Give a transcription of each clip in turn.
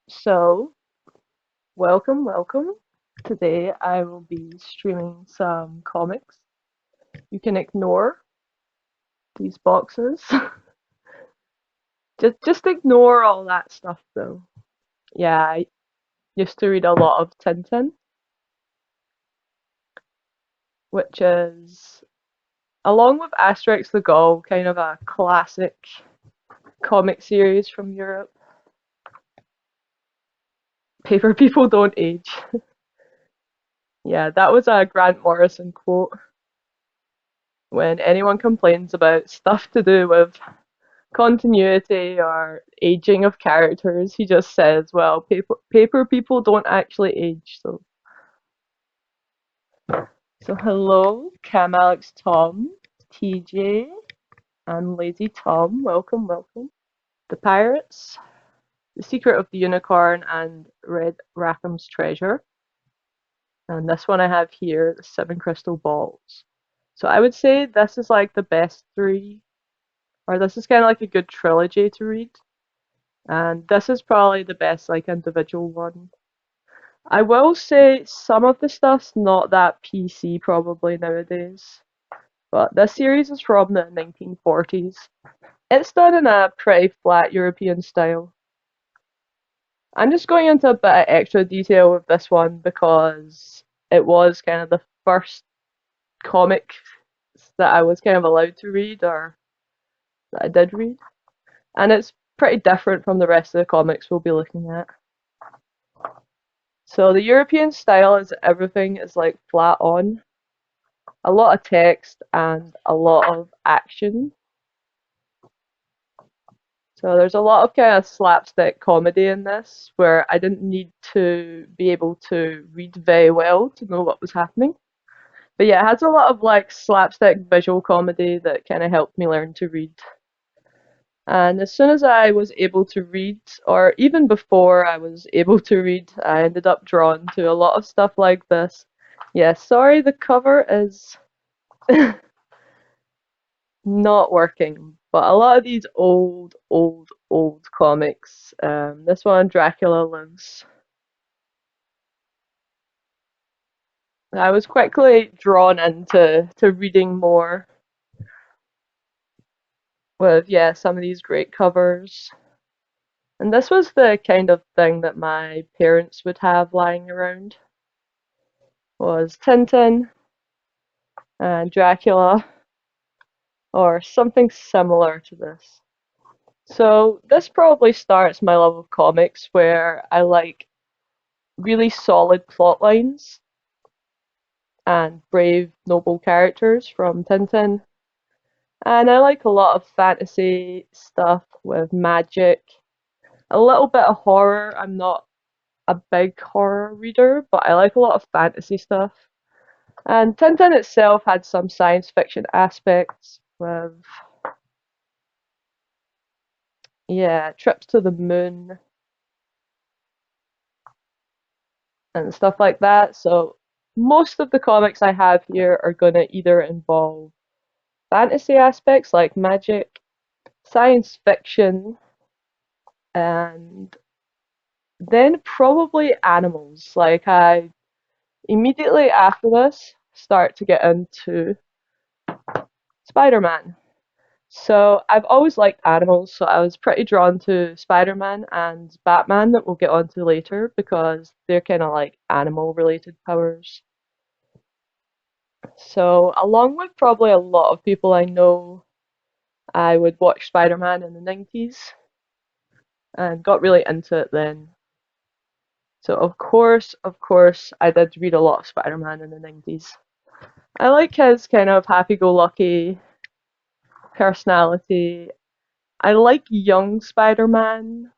So, welcome. Today I will be streaming some comics. You can ignore these boxes. just ignore all that stuff though. Yeah, I used to read a lot of Tintin, which is along with Asterix the Gaul, kind of a classic comic series from Europe. Paper people don't age. Yeah, that was a Grant Morrison quote. When anyone complains about stuff to do with continuity or aging of characters. He just says, well, paper people don't actually age. So hello, Cam Alex Tom, TJ, and Lazy Tom. Welcome. The Pirates, The Secret of the Unicorn, and Red Rackham's Treasure. And this one I have here, The Seven Crystal Balls. So I would say this is like the best three, or this is kind of like a good trilogy to read. And this is probably the best like individual one. I will say some of the stuff's not that PC probably nowadays, but this series is from the 1940s. It's done in a pretty flat European style. I'm just going into a bit of extra detail with this one because it was kind of the first comic that I was kind of allowed to read or that I did read. And it's pretty different from the rest of the comics we'll be looking at. So the European style is everything is like flat on, a lot of text and a lot of action. So there's a lot of kind of slapstick comedy in this where I didn't need to be able to read very well to know what was happening. But yeah, it has a lot of like slapstick visual comedy that kind of helped me learn to read. And as soon as I was able to read, or even before I was able to read, I ended up drawn to a lot of stuff like this. Yeah, sorry, the cover is not working. But a lot of these old comics, this one, Dracula Lives, I was quickly drawn into reading more with, yeah, some of these great covers. And this was the kind of thing that my parents would have lying around, was Tintin and Dracula, or something similar to this. So this probably starts my love of comics, where I like really solid plot lines and brave, noble characters from Tintin. And I like a lot of fantasy stuff with magic, a little bit of horror. I'm not a big horror reader, but I like a lot of fantasy stuff. And Tintin itself had some science fiction aspects with, yeah, trips to the moon and stuff like that. So most of the comics I have here are going to either involve fantasy aspects like magic, science fiction, and then probably animals. Like I immediately after this start to get into Spider-Man. So I've always liked animals, so I was pretty drawn to Spider-Man and Batman that we'll get onto later because they're kind of like animal related powers. So along with probably a lot of people I know, I would watch Spider-Man in the 90s and got really into it then. So of course, I did read a lot of Spider-Man in the 90s. I like his kind of happy-go-lucky personality. I like young Spider-Man.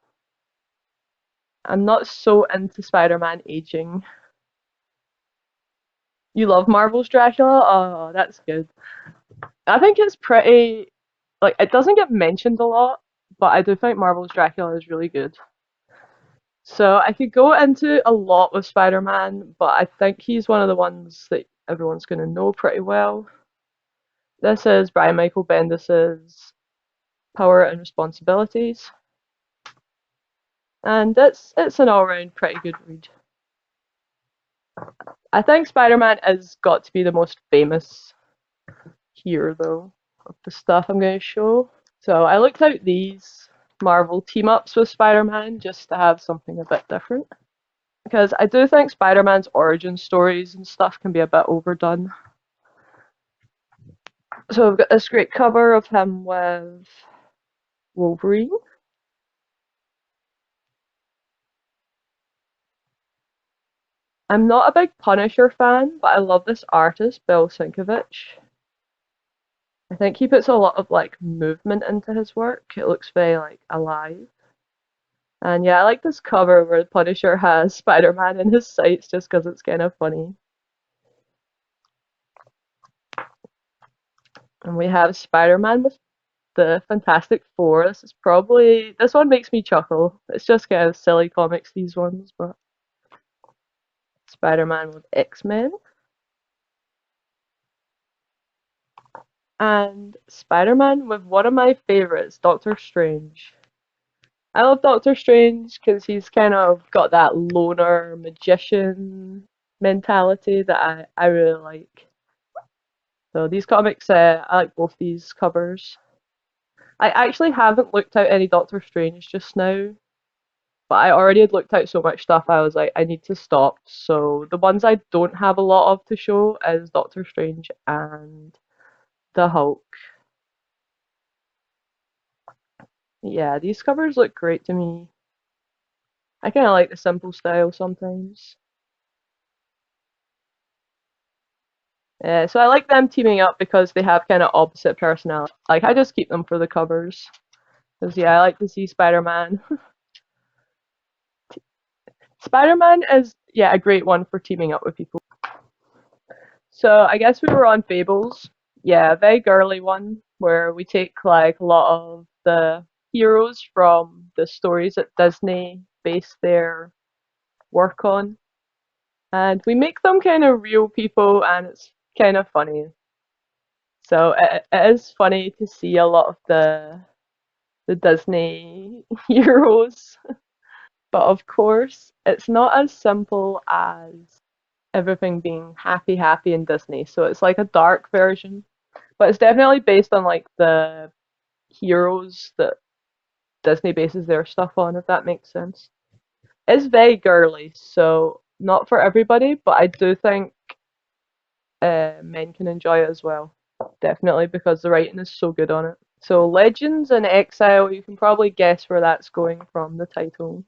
I'm not so into Spider-Man aging. You love Marvel's Dracula? Oh, that's good. I think it's pretty, like, it doesn't get mentioned a lot, but I do think Marvel's Dracula is really good. So I could go into a lot with Spider-Man, but I think he's one of the ones that everyone's going to know pretty well. This is Brian Michael Bendis's Power and Responsibilities. and it's an all-round pretty good read. I think Spider-Man has got to be the most famous here, though, of the stuff I'm going to show. So I looked out these Marvel team-ups with Spider-Man just to have something a bit different. Because I do think Spider-Man's origin stories and stuff can be a bit overdone. So I've got this great cover of him with Wolverine. I'm not a big Punisher fan, but I love this artist, Bill Sienkiewicz. I think he puts a lot of like movement into his work. It looks very like alive. And yeah, I like this cover where the Punisher has Spider-Man in his sights just because it's kind of funny. And we have Spider-Man with the Fantastic Four. This one makes me chuckle. It's just kind of silly comics, these ones, but Spider-Man with X-Men. And Spider-Man with one of my favorites, Doctor Strange. I love Doctor Strange because he's kind of got that loner magician mentality that I really like. So these comics, I like both these covers. I actually haven't looked out any Doctor Strange just now, but I already had looked out so much stuff I was like, I need to stop. So the ones I don't have a lot of to show is Doctor Strange and the Hulk. Yeah, these covers look great to me. I kind of like the simple style sometimes. So I like them teaming up because they have kind of opposite personality. Like I just keep them for the covers. Because yeah, I like to see Spider-Man. Spider-Man is yeah a great one for teaming up with people. So I guess we were on Fables. Yeah, a very girly one where we take like a lot of the heroes from the stories that Disney base their work on, and we make them kind of real people, and it's kind of funny. So it is funny to see a lot of the Disney heroes, but of course it's not as simple as everything being happy, happy in Disney. So it's like a dark version, but it's definitely based on like the heroes that Disney bases their stuff on, if that makes sense. It's very girly, so not for everybody, but I do think men can enjoy it as well. Definitely because the writing is so good on it. So Legends in Exile, you can probably guess where that's going from the title.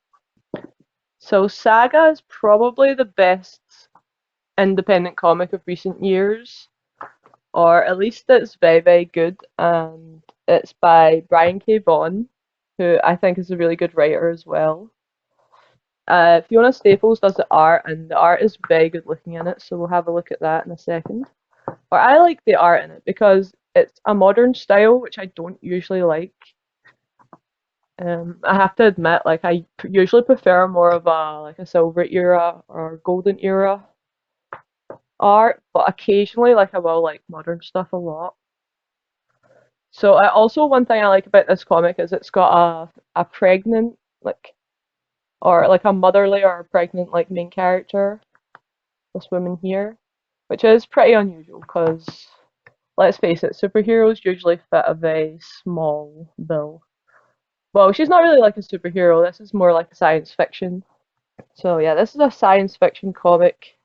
So Saga is probably the best independent comic of recent years, or at least it's very, very good. And it's by Brian K. Vaughan, who I think is a really good writer as well. Fiona Staples does the art, and the art is very good looking in it, so we'll have a look at that in a second. But I like the art in it because it's a modern style, which I don't usually like. I have to admit, like usually prefer more of a like a silver era or golden era art, but occasionally like I will like modern stuff a lot. So I also one thing I like about this comic is it's got a pregnant like or like a motherly or a pregnant like main character, this woman here, which is pretty unusual because let's face it, superheroes usually fit a very small bill. Well, she's not really like a superhero. This is more like a science fiction. So yeah, this is a science fiction comic.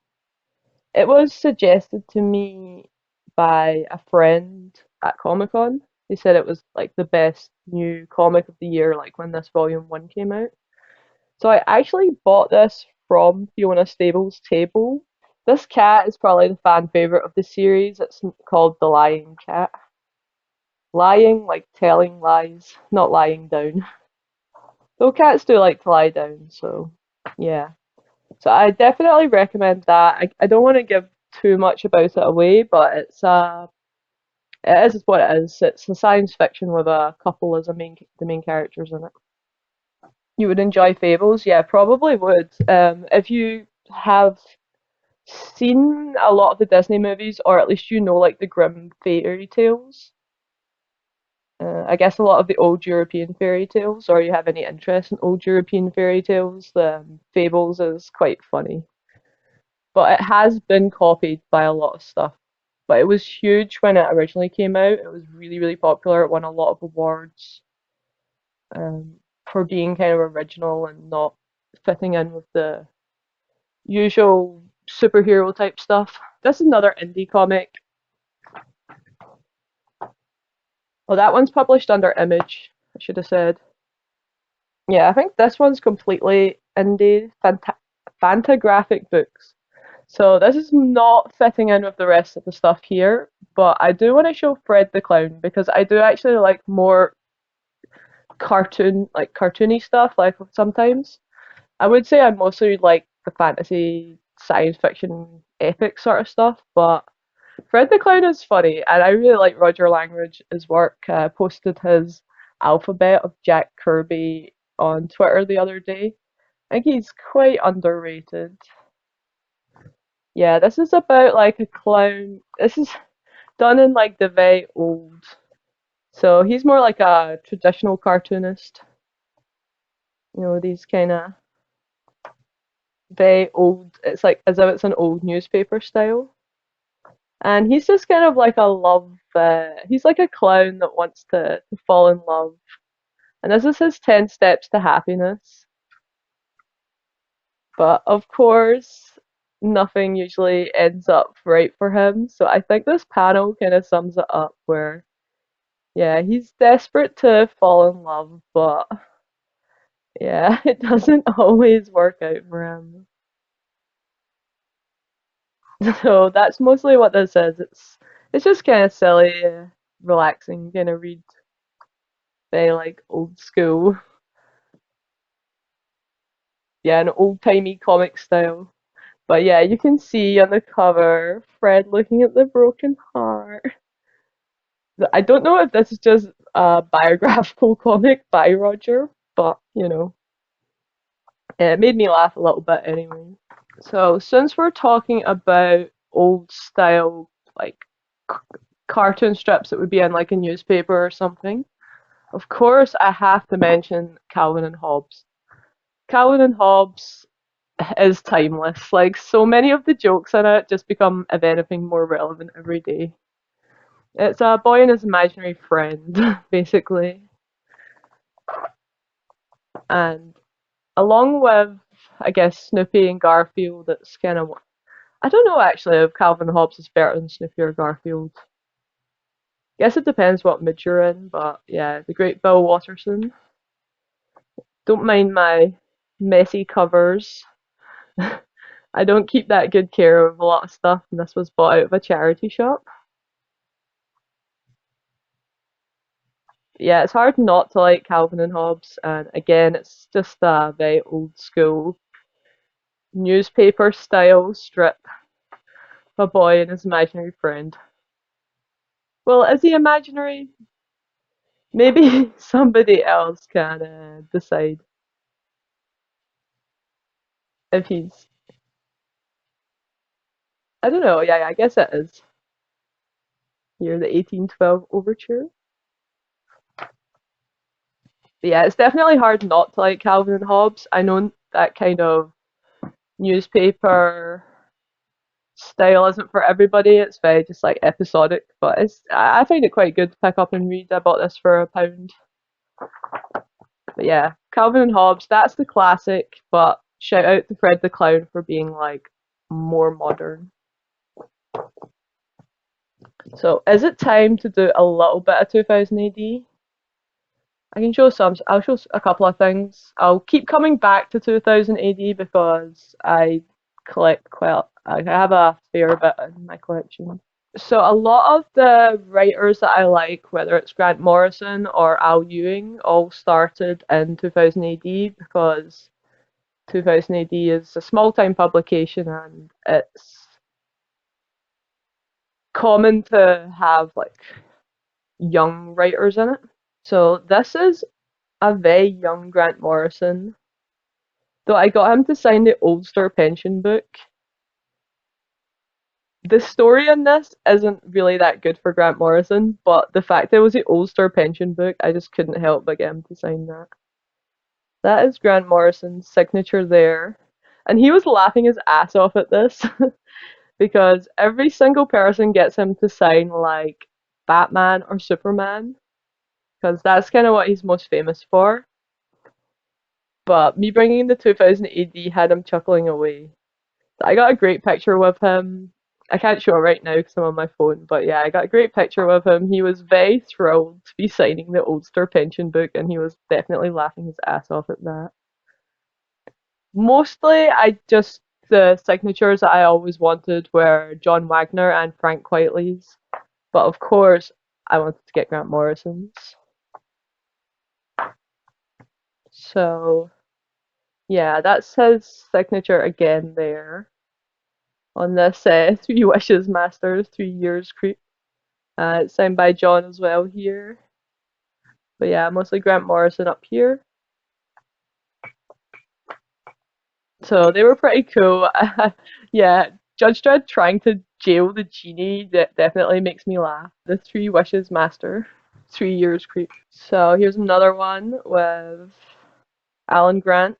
It was suggested to me by a friend at Comic Con. They said it was like the best new comic of the year, like when this volume one came out. So I actually bought this from Fiona Staples' table. This cat is probably the fan favorite of the series. It's called the Lying Cat. Lying, like telling lies, not lying down. Though cats do like to lie down, so yeah. So I definitely recommend that. I don't want to give too much about it away, but it is what it is. It's a science fiction with a couple as the main characters in it. You would enjoy Fables, yeah, probably would. If you have seen a lot of the Disney movies, or at least you know like the Grimm fairy tales, I guess a lot of the old European fairy tales, or you have any interest in old European fairy tales, the fables is quite funny. But it has been copied by a lot of stuff. But it was huge when it originally came out. It was really, really popular. It won a lot of awards um, for being kind of original and not fitting in with the usual superhero type stuff. This is another indie comic. Oh, that one's published under Image, I should have said. Yeah, I think this one's completely indie, Fantagraphic Books. So this is not fitting in with the rest of the stuff here, but I do want to show Fred the Clown because I do actually like more cartoony stuff, like sometimes. I would say I mostly like the fantasy, science fiction, epic sort of stuff, but Fred the Clown is funny, and I really like Roger Langridge's work. Posted his alphabet of Jack Kirby on Twitter the other day. I think he's quite underrated. Yeah, this is about like a clown. This is done in like the very old. So he's more like a traditional cartoonist. You know, these kind of very old. It's like as if it's an old newspaper style. And he's just kind of like a love. He's like a clown that wants to fall in love. And this is his 10 steps to happiness. But of course, nothing usually ends up right for him. So I think this panel kind of sums it up where, yeah, he's desperate to fall in love, but yeah, it doesn't always work out for him. So that's mostly what this is. It's just kind of silly, relaxing kind of read, very like old school, yeah, an old timey comic style. But yeah, you can see on the cover Fred looking at the broken heart. I don't know if this is just a biographical comic by Roger, but you know, it made me laugh a little bit anyway. So since we're talking about old style like cartoon strips that would be in like a newspaper or something, of course I have to mention Calvin and Hobbes. Calvin and Hobbes is timeless. Like so many of the jokes in it just become, if anything, more relevant every day. It's a boy and his imaginary friend, basically. And along with, I guess, Snoopy and Garfield, it's kind of. I don't know actually if Calvin and Hobbes is better than Snoopy or Garfield. Guess it depends what mood you're in, but yeah, the great Bill Watterson. Don't mind my messy covers. I don't keep that good care of a lot of stuff, and this was bought out of a charity shop. Yeah, it's hard not to like Calvin and Hobbes, and again, it's just a very old school newspaper style strip of a boy and his imaginary friend. Well, is he imaginary? Maybe somebody else can decide if he's. I don't know. Yeah, I guess it is. Here, the 1812 Overture. But yeah, it's definitely hard not to like Calvin and Hobbes. I know that kind of newspaper style isn't for everybody. It's very just like episodic, but I find it quite good to pick up and read. I bought this for £1. But yeah, Calvin and Hobbes, that's the classic. But shout out to Fred the Clown for being like more modern. So is it time to do a little bit of 2000 AD? I can show some. I'll show a couple of things. I'll keep coming back to 2000 AD because I collect quite. I have a fair bit in my collection. So a lot of the writers that I like, whether it's Grant Morrison or Al Ewing, all started in 2000 AD because 2000 AD is a small time publication and it's common to have like young writers in it. So this is a very young Grant Morrison. Though I got him to sign the Oldster pension book. The story in this isn't really that good for Grant Morrison, but the fact that it was the Ulster pension book, I just couldn't help but get him to sign that. That is Grant Morrison's signature there. And he was laughing his ass off at this because every single person gets him to sign like Batman or Superman because that's kind of what he's most famous for. But me bringing in the 2000 AD had him chuckling away. I got a great picture with him. I can't show it right now because I'm on my phone, but yeah, I got a great picture with him. He was very thrilled to be signing the Ulster pension book, and he was definitely laughing his ass off at that. Mostly, the signatures that I always wanted were John Wagner and Frank Quitely's, but of course, I wanted to get Grant Morrison's. So, yeah, that's his signature again there on this Three Wishes Masters, 3 Years Creep. It's signed by John as well here. But yeah, mostly Grant Morrison up here. So they were pretty cool. Yeah, Judge Dredd trying to jail the genie definitely makes me laugh. The Three Wishes Master, 3 Years Creep. So here's another one with Alan Grant.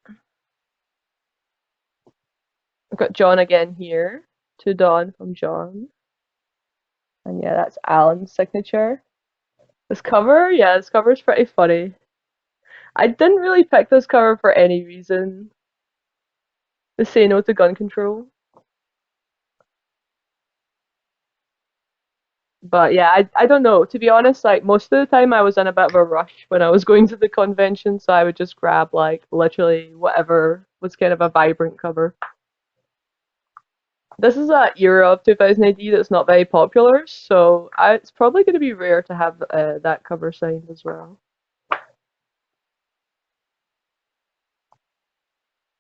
I've got John again here. To Dawn from John. And yeah, that's Alan's signature. This cover, yeah, this cover is pretty funny. I didn't really pick this cover for any reason. The Say No to Gun Control. But yeah, I don't know. To be honest, like most of the time I was in a bit of a rush when I was going to the convention, so I would just grab like literally whatever was kind of a vibrant cover. This is a era of 2000 AD that's not very popular, so it's probably going to be rare to have that cover signed as well.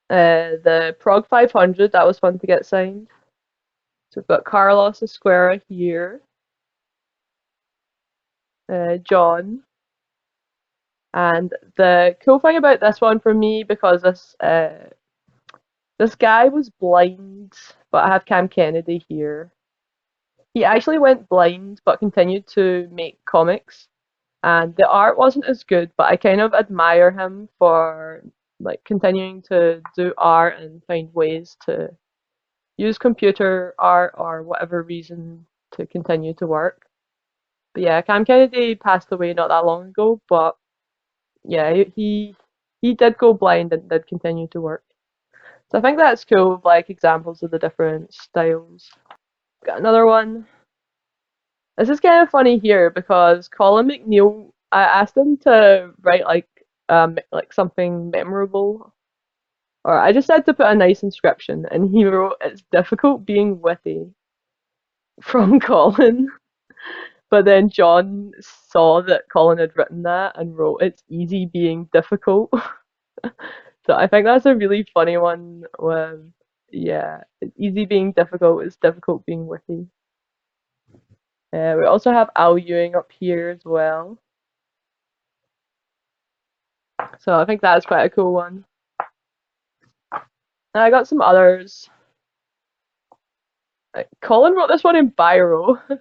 The Prog 500, that was fun to get signed. So we've got Carlos Esquerra here, John, and the cool thing about this one for me, because this guy was blind, but I have Cam Kennedy here. He actually went blind, but continued to make comics, and the art wasn't as good, but I kind of admire him for like continuing to do art and find ways to use computer art or whatever reason to continue to work. But yeah, Cam Kennedy passed away not that long ago, but yeah, he did go blind and did continue to work. So I think that's cool, like examples of the different styles. Got another one. This is kind of funny here because Colin McNeil, I asked him to write like something memorable, or I just said to put a nice inscription, and he wrote, "It's difficult being witty," from Colin. But then John saw that Colin had written that and wrote, "It's easy being difficult." So I think that's a really funny one. With yeah, it's easy being difficult. It's difficult being witty. We also have Al Ewing up here as well. So I think that's quite a cool one. And I got some others. Colin wrote this one in Biro, but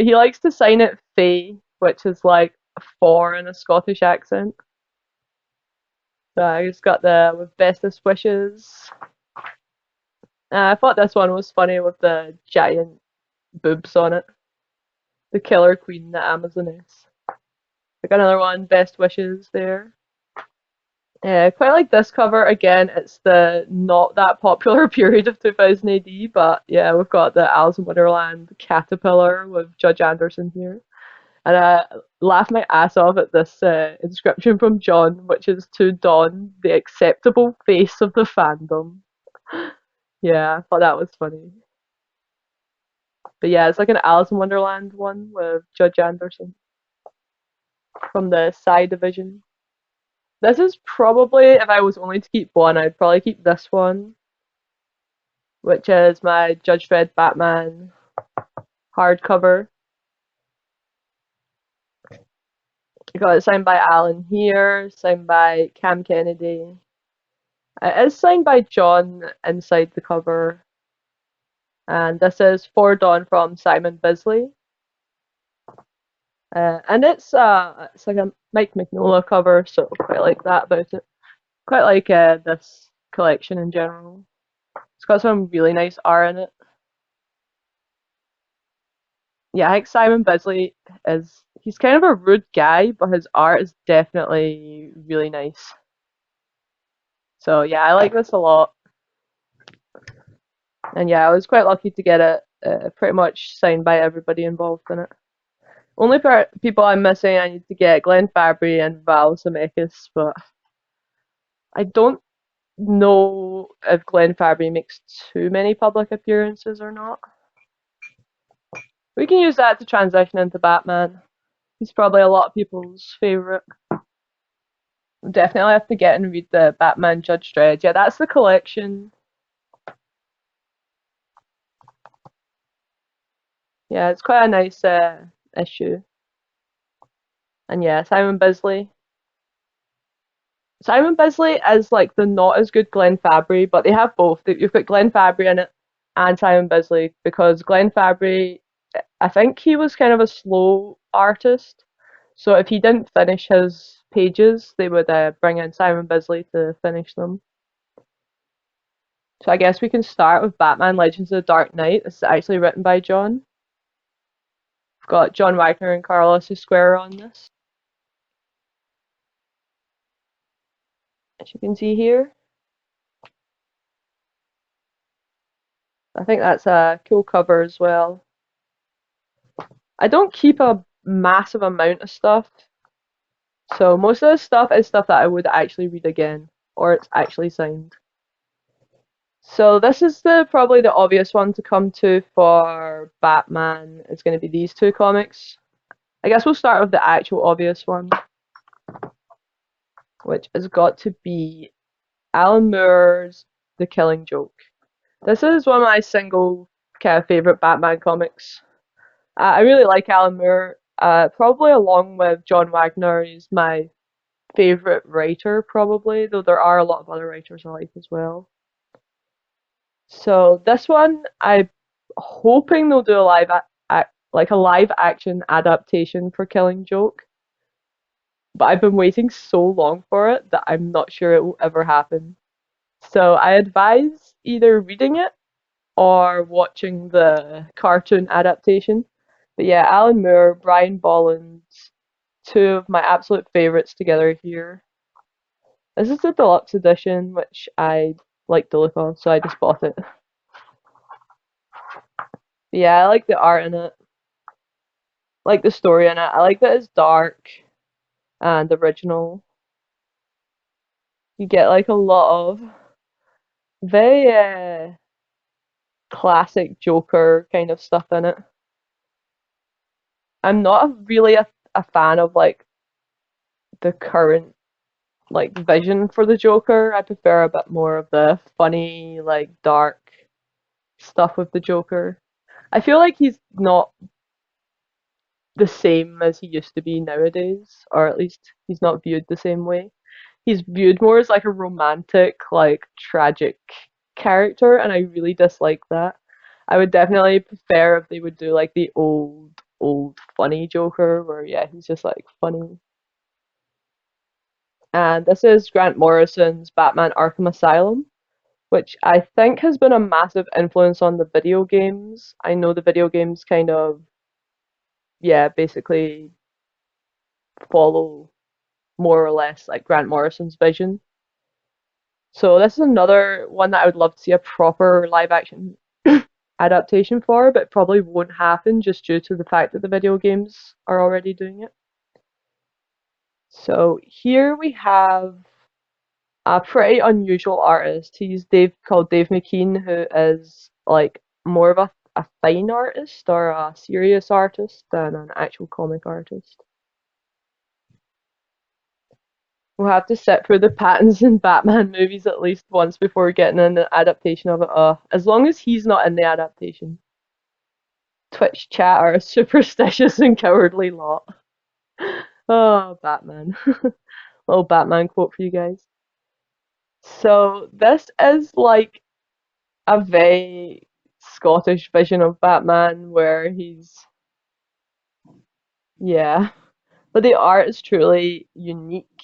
he likes to sign it Faye, which is like a four in a Scottish accent. So I just got the with bestest wishes. I thought this one was funny with the giant boobs on it. The Killer Queen, the Amazoness. I got another one, best wishes there. Quite like this cover. Again, it's the not that popular period of 2000 AD, but yeah, we've got the Alice in Wonderland caterpillar with Judge Anderson here. And I laughed my ass off at this inscription from John, which is to Dawn, the acceptable face of the fandom. Yeah, I thought that was funny. But yeah, it's like an Alice in Wonderland one with Judge Anderson from the Psy division. This is probably, if I was only to keep one, I'd probably keep this one, which is my Judge Dredd Batman hardcover. I got it signed by Alan here, signed by Cam Kennedy. It is signed by John inside the cover. And this is For Dawn from Simon Bisley. And it's like a Mike Mignola cover, so quite like that about it. Quite like this collection in general. It's got some really nice art in it. Yeah, I think Simon Bisley he's kind of a rude guy, but his art is definitely really nice. So yeah, I like this a lot. And yeah, I was quite lucky to get it pretty much signed by everybody involved in it. Only people I'm missing, I need to get Glenn Fabry and Val Zemeckis, but I don't know if Glenn Fabry makes too many public appearances or not. We can use that to transition into Batman. He's probably a lot of people's favourite. Definitely have to get and read the Batman Judge Dredd. Yeah, that's the collection. Yeah, it's quite a nice issue. And yeah, Simon Bisley. Simon Bisley is like the not as good Glenn Fabry, but they have both. You've got Glenn Fabry in it and Simon Bisley because Glenn Fabry, I think he was kind of a slow artist. So if he didn't finish his pages, they would bring in Simon Bisley to finish them. So I guess we can start with Batman Legends of the Dark Knight. This is actually written by John. We've got John Wagner and Carlos Esquerra on this. As you can see here. I think that's a cool cover as well. I don't keep a massive amount of stuff. So most of the stuff is stuff that I would actually read again, or it's actually signed. So this is probably the obvious one to come to for Batman. It's going to be these two comics. I guess we'll start with the actual obvious one, which has got to be Alan Moore's The Killing Joke. This is one of my single kind of favorite Batman comics. I really like Alan Moore. Probably along with John Wagner, he's my favorite writer, probably, though there are a lot of other writers I like as well. So this one, I'm hoping they'll do like a live action adaptation for Killing Joke. But I've been waiting so long for it that I'm not sure it will ever happen. So I advise either reading it or watching the cartoon adaptation. But yeah, Alan Moore, Brian Bolland, two of my absolute favorites together here. This is the deluxe edition, which I like the look of, so I just bought it. But yeah, I like the art in it. I like the story in it. I like that it's dark and original. You get like a lot of very classic Joker kind of stuff in it. I'm not really a fan of like the current like vision for the Joker. I prefer a bit more of the funny, like dark stuff with the Joker. I feel like he's not the same as he used to be nowadays, or at least he's not viewed the same way. He's viewed more as like a romantic, like tragic character, and I really dislike that. I would definitely prefer if they would do like the old funny Joker, where yeah, he's just like funny. And this is Grant Morrison's Batman Arkham Asylum, which I think has been a massive influence on the video games. I know the video games kind of, yeah, basically follow more or less like Grant Morrison's vision. So this is another one that I would love to see a proper live action adaptation for, but probably won't happen just due to the fact that the video games are already doing it. So here we have a pretty unusual artist. He's called Dave McKean, who is like more of a fine artist or a serious artist than an actual comic artist. We'll have to sit through the Pattinson Batman movies at least once before getting an adaptation of it. As long as he's not in the adaptation. Twitch chat are a superstitious and cowardly lot. Oh, Batman. Little Batman quote for you guys. So this is like a very Scottish vision of Batman where he's, yeah. But the art is truly unique.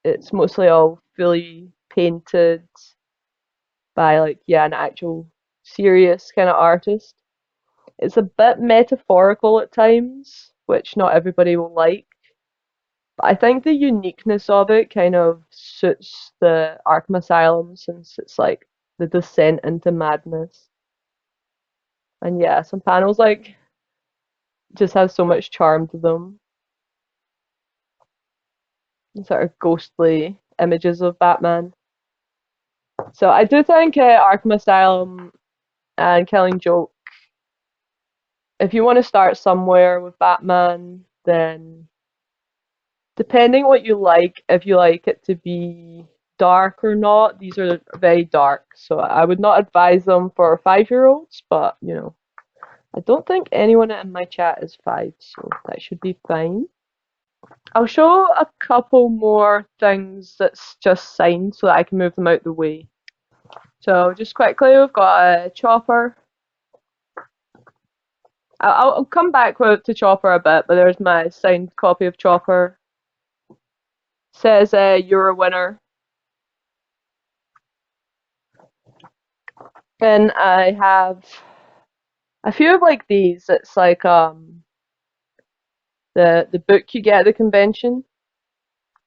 It's mostly all fully painted by like, yeah, an actual serious kind of artist. It's a bit metaphorical at times, which not everybody will like. But I think the uniqueness of it kind of suits the Arkham Asylum since it's like the descent into madness. And yeah, some panels like just have so much charm to them. Sort of ghostly images of Batman. So I do think Arkham Asylum and Killing Joke, if you want to start somewhere with Batman, then depending what you like, if you like it to be dark or not, these are very dark. So I would not advise them for 5-year-olds, but you know, I don't think anyone in my chat is 5, so that should be fine. I'll show a couple more things that's just signed so that I can move them out the way. So just quickly, we've got a Chopper. I'll come back to Chopper a bit, but there's my signed copy of Chopper. Says you're a winner. Then I have a few of like these. It's like the book you get at the convention,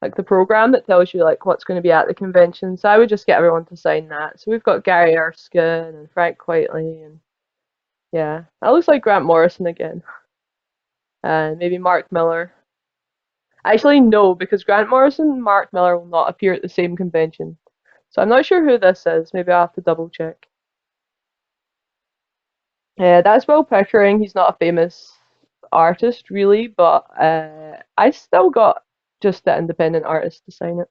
like the program that tells you like what's going to be at the convention. So I would just get everyone to sign that. So we've got Gary Erskine and Frank Quitely and yeah, that looks like Grant Morrison again, and maybe Mark Miller. Actually, no, because Grant Morrison and Mark Miller will not appear at the same convention. So I'm not sure who this is. Maybe I'll have to double check. Yeah, that's Will Pickering. He's not a famous artist, really, but I still got just the independent artist to sign it.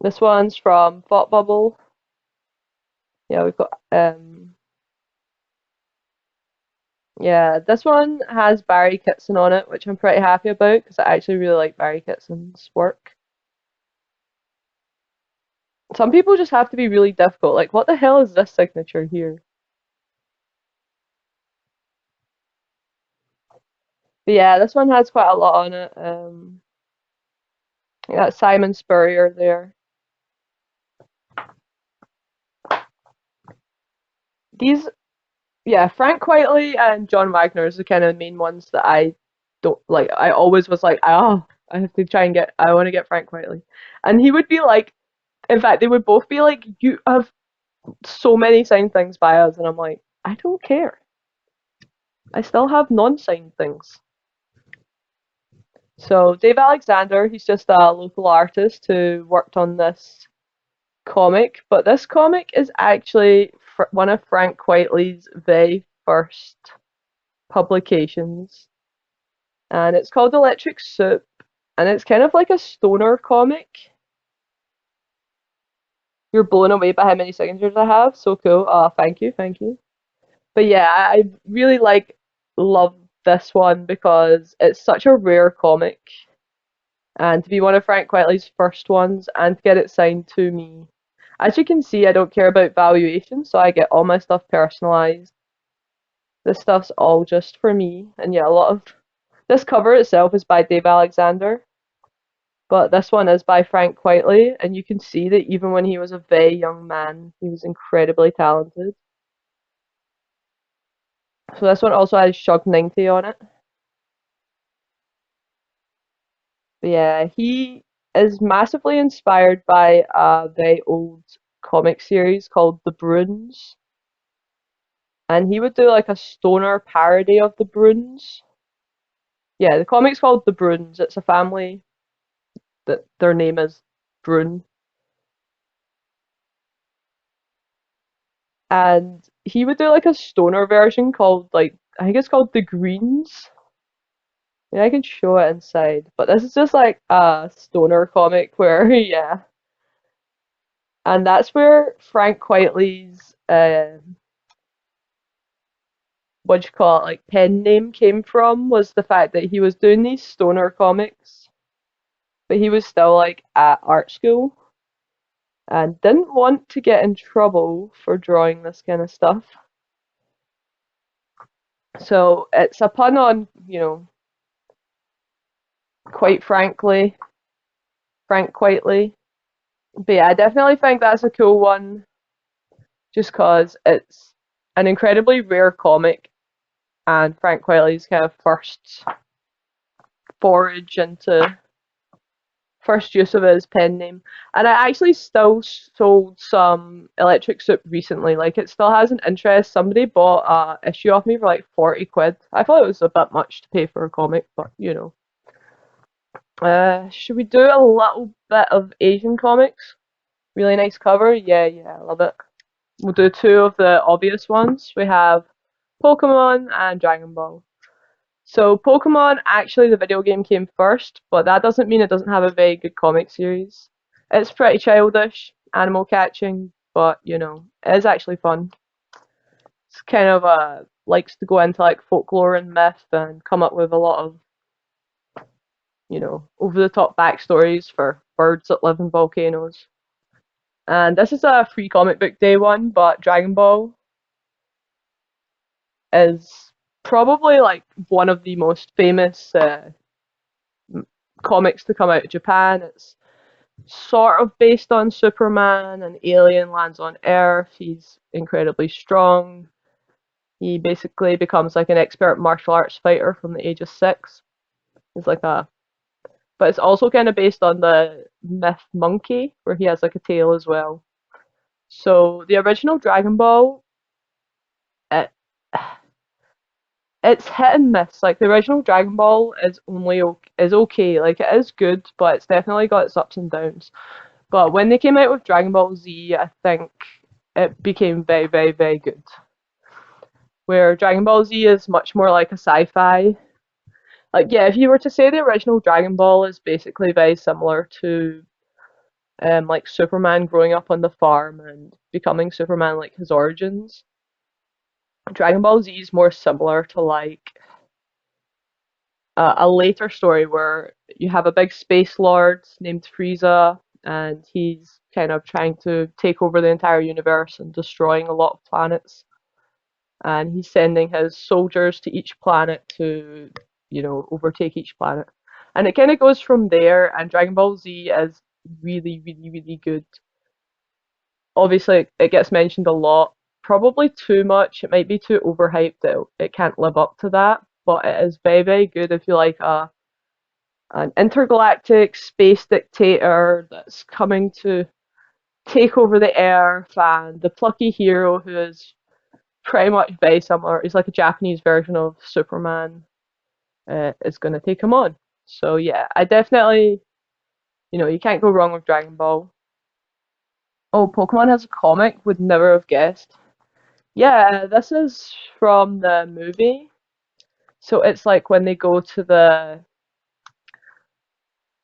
This one's from Thought Bubble. Yeah, we've got yeah, this one has Barry Kitson on it, which I'm pretty happy about because I actually really like Barry Kitson's work. Some people just have to be really difficult. Like, what the hell is this signature here? But yeah, this one has quite a lot on it. You got Simon Spurrier there. These, yeah, Frank Quitely and John Wagner is the kind of main ones that I don't like. I always was like, oh, I have to try and get, I want to get Frank Quitely. And he would be like, in fact, they would both be like, you have so many signed things by us. And I'm like, I don't care. I still have non-signed things. So Dave Alexander, he's just a local artist who worked on this comic, but this comic is actually one of Frank Quitely's very first publications, and it's called Electric Soup, and it's kind of like a stoner comic. You're blown away by how many signatures I have. So cool. Oh, thank you, thank you. But yeah, I really love this one because it's such a rare comic, and to be one of Frank Quitely's first ones and to get it signed to me. As you can see, I don't care about valuation, so I get all my stuff personalized. This stuff's all just for me, and yeah, a lot of this cover itself is by Dave Alexander, but this one is by Frank Quitely, and you can see that even when he was a very young man, he was incredibly talented. So this one also has Shug 90 on it. But yeah, he is massively inspired by a very old comic series called The Bruins. And he would do like a stoner parody of the Bruins. Yeah, the comic's called The Bruins. It's a family that their name is Brun. And he would do like a stoner version called like I think it's called The Greens. Yeah, I can show it inside. But this is just like a stoner comic where yeah. And that's where Frank Quitely's what do you call it, like pen name came from was the fact that he was doing these stoner comics, but he was still like at art school. and didn't want to get in trouble for drawing this kind of stuff. So it's a pun on, quite frankly, Frank Quitely. But yeah, I definitely think that's a cool one just because it's an incredibly rare comic and Frank Quitely's kind of forage into first use of his pen name. And I actually still sold some Electric Soup recently. Like it still has an interest. Somebody bought a issue off me for like 40 quid. I thought it was a bit much to pay for a comic, but you know. Should we do a little bit of Asian comics? Really nice cover. Yeah, I love it. We'll do two of the obvious ones. We have Pokemon and Dragon Ball. So Pokemon, actually the video game came first, but that doesn't mean it doesn't have a very good comic series. It's pretty childish, animal catching, but it is actually fun. It's kind of likes to go into like folklore and myth and come up with a lot of, over the top backstories for birds that live in volcanoes. And this is a free comic book day one, but Dragon Ball is probably like one of the most famous comics to come out of Japan. It's sort of based on Superman. An alien lands on Earth. He's incredibly strong. He basically becomes like an expert martial arts fighter from the age of 6. He's like but it's also kind of based on the myth Monkey, where he has like a tail as well. So the original Dragon Ball, it, it's hit and miss. Like the original Dragon Ball is okay. Like it is good, but it's definitely got its ups and downs. But when they came out with Dragon Ball Z, I think it became very, very, very good. Where Dragon Ball Z is much more like a sci-fi. Like yeah, if you were to say the original Dragon Ball is basically very similar to like Superman growing up on the farm and becoming Superman, like his origins. Dragon Ball Z is more similar to like a later story where you have a big space lord named Frieza, and he's kind of trying to take over the entire universe and destroying a lot of planets. And he's sending his soldiers to each planet to, overtake each planet. And it kind of goes from there, and Dragon Ball Z is really, really, really good. Obviously, it gets mentioned a lot, probably too much. It might be too overhyped that it can't live up to that, but it is very, very good if you like an intergalactic space dictator that's coming to take over the Earth, and the plucky hero who is pretty much very similar. He's like a Japanese version of Superman. Is going to take him on. So yeah, I definitely, you can't go wrong with Dragon Ball. Oh, Pokemon has a comic. Would never have guessed. Yeah, this is from the movie. So it's like when they go to the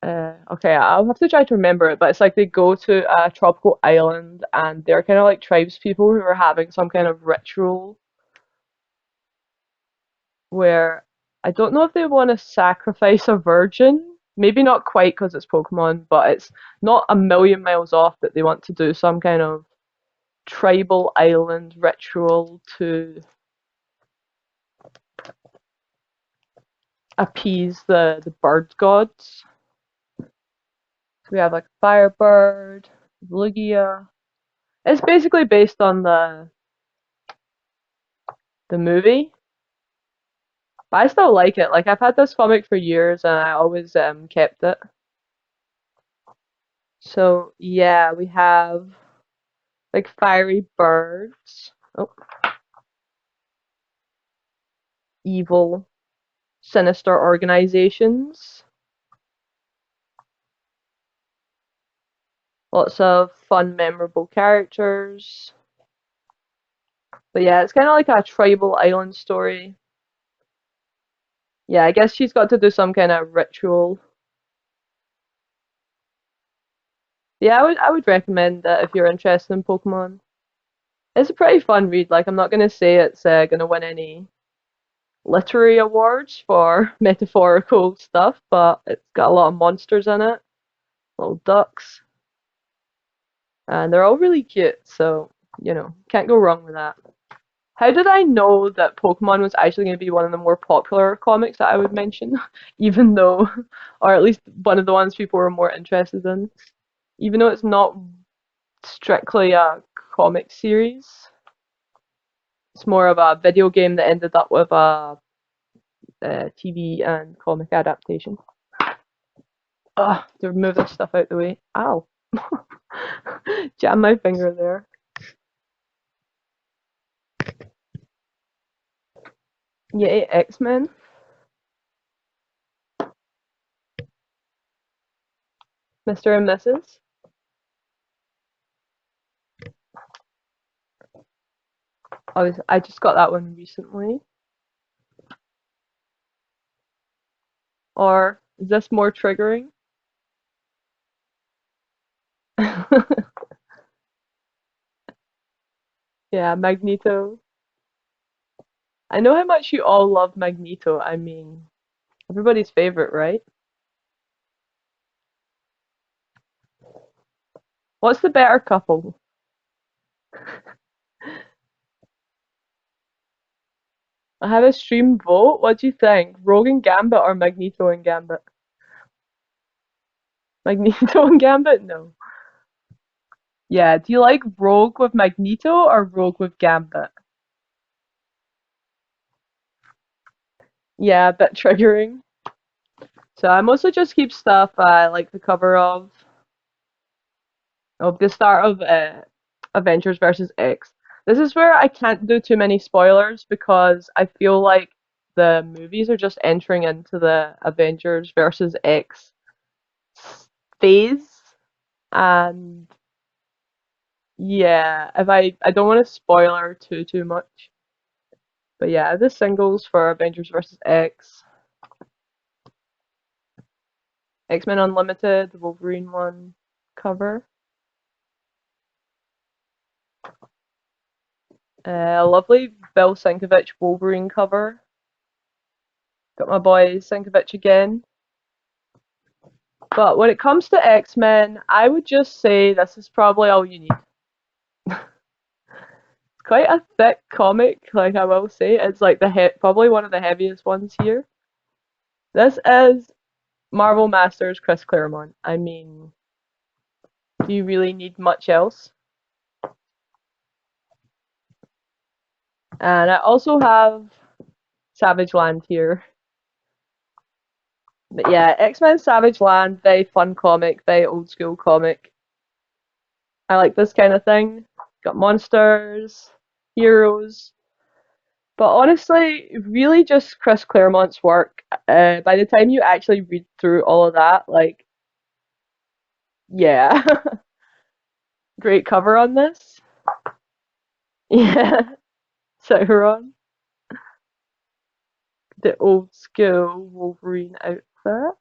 okay, I'll have to try to remember it, but it's like they go to a tropical island and they're kind of like tribes people who are having some kind of ritual where I don't know if they want to sacrifice a virgin. Maybe not quite because it's Pokemon, but it's not a million miles off that they want to do some kind of tribal island ritual to appease the bird gods. We have like Firebird, Lugia. It's basically based on the movie, but I still like it. Like I've had this comic for years, and I always kept it. So yeah, we have like fiery birds, oh, evil, sinister organizations. Lots of fun, memorable characters. But yeah, it's kind of like a tribal island story. Yeah, I guess she's got to do some kind of ritual. Yeah, I would recommend that if you're interested in Pokemon. It's a pretty fun read. Like I'm not gonna say it's gonna win any literary awards for metaphorical stuff, but it's got a lot of monsters in it, little ducks. And they're all really cute, so, can't go wrong with that. How did I know that Pokemon was actually going to be one of the more popular comics that I would mention? Even though, or at least one of the ones people were more interested in, even though it's not strictly a comic series. It's more of a video game that ended up with a TV and comic adaptation. Ugh, to move this stuff out the way. Ow. Jam my finger there. Yay, X-Men. Mr. and Mrs. I just got that one recently. Or is this more triggering? Yeah, Magneto. I know how much you all love Magneto. I mean, everybody's favorite, right? What's the better couple? I have a stream vote. What do you think? Rogue and Gambit or Magneto and Gambit? Magneto and Gambit? No. Yeah, do you like Rogue with Magneto or Rogue with Gambit? Yeah, a bit triggering. So I mostly just keep stuff I like the cover of the start of Avengers versus X. This is where I can't do too many spoilers because I feel like the movies are just entering into the Avengers versus X phase, and yeah, if I don't want to spoiler too much, but yeah, the singles for Avengers versus X, X-Men Unlimited, the Wolverine one cover, a lovely Bill Sienkiewicz Wolverine cover. Got my boy Sienkiewicz again. But when it comes to X-Men, I would just say this is probably all you need. It's quite a thick comic, like I will say. It's like probably one of the heaviest ones here. This is Marvel Masters Chris Claremont. I mean, do you really need much else? And I also have Savage Land here. But yeah, X-Men Savage Land, very fun comic, very old school comic. I like this kind of thing. Got monsters, heroes. But honestly, really just Chris Claremont's work. By the time you actually read through all of that, like, yeah, great cover on this. Yeah, Sauron, the old school Wolverine outfit.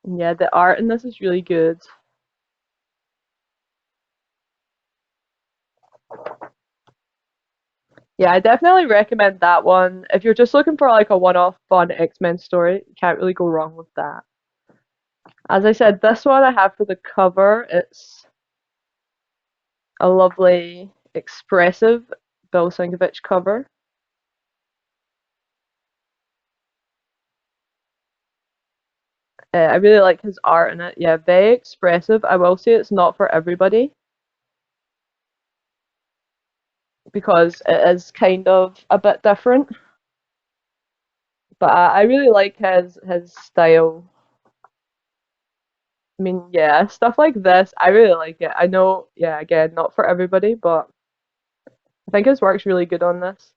And yeah, the art in this is really good. Yeah, I definitely recommend that one. If you're just looking for like a one-off fun X-Men story, you can't really go wrong with that. As I said, this one I have for the cover. It's a lovely, expressive Bill Sienkiewicz cover. I really like his art in it. Yeah, very expressive. I will say it's not for everybody because it is kind of a bit different. But I really like his style. I mean, yeah, stuff like this, I really like it. I know, yeah, again, not for everybody, but I think his work's really good on this.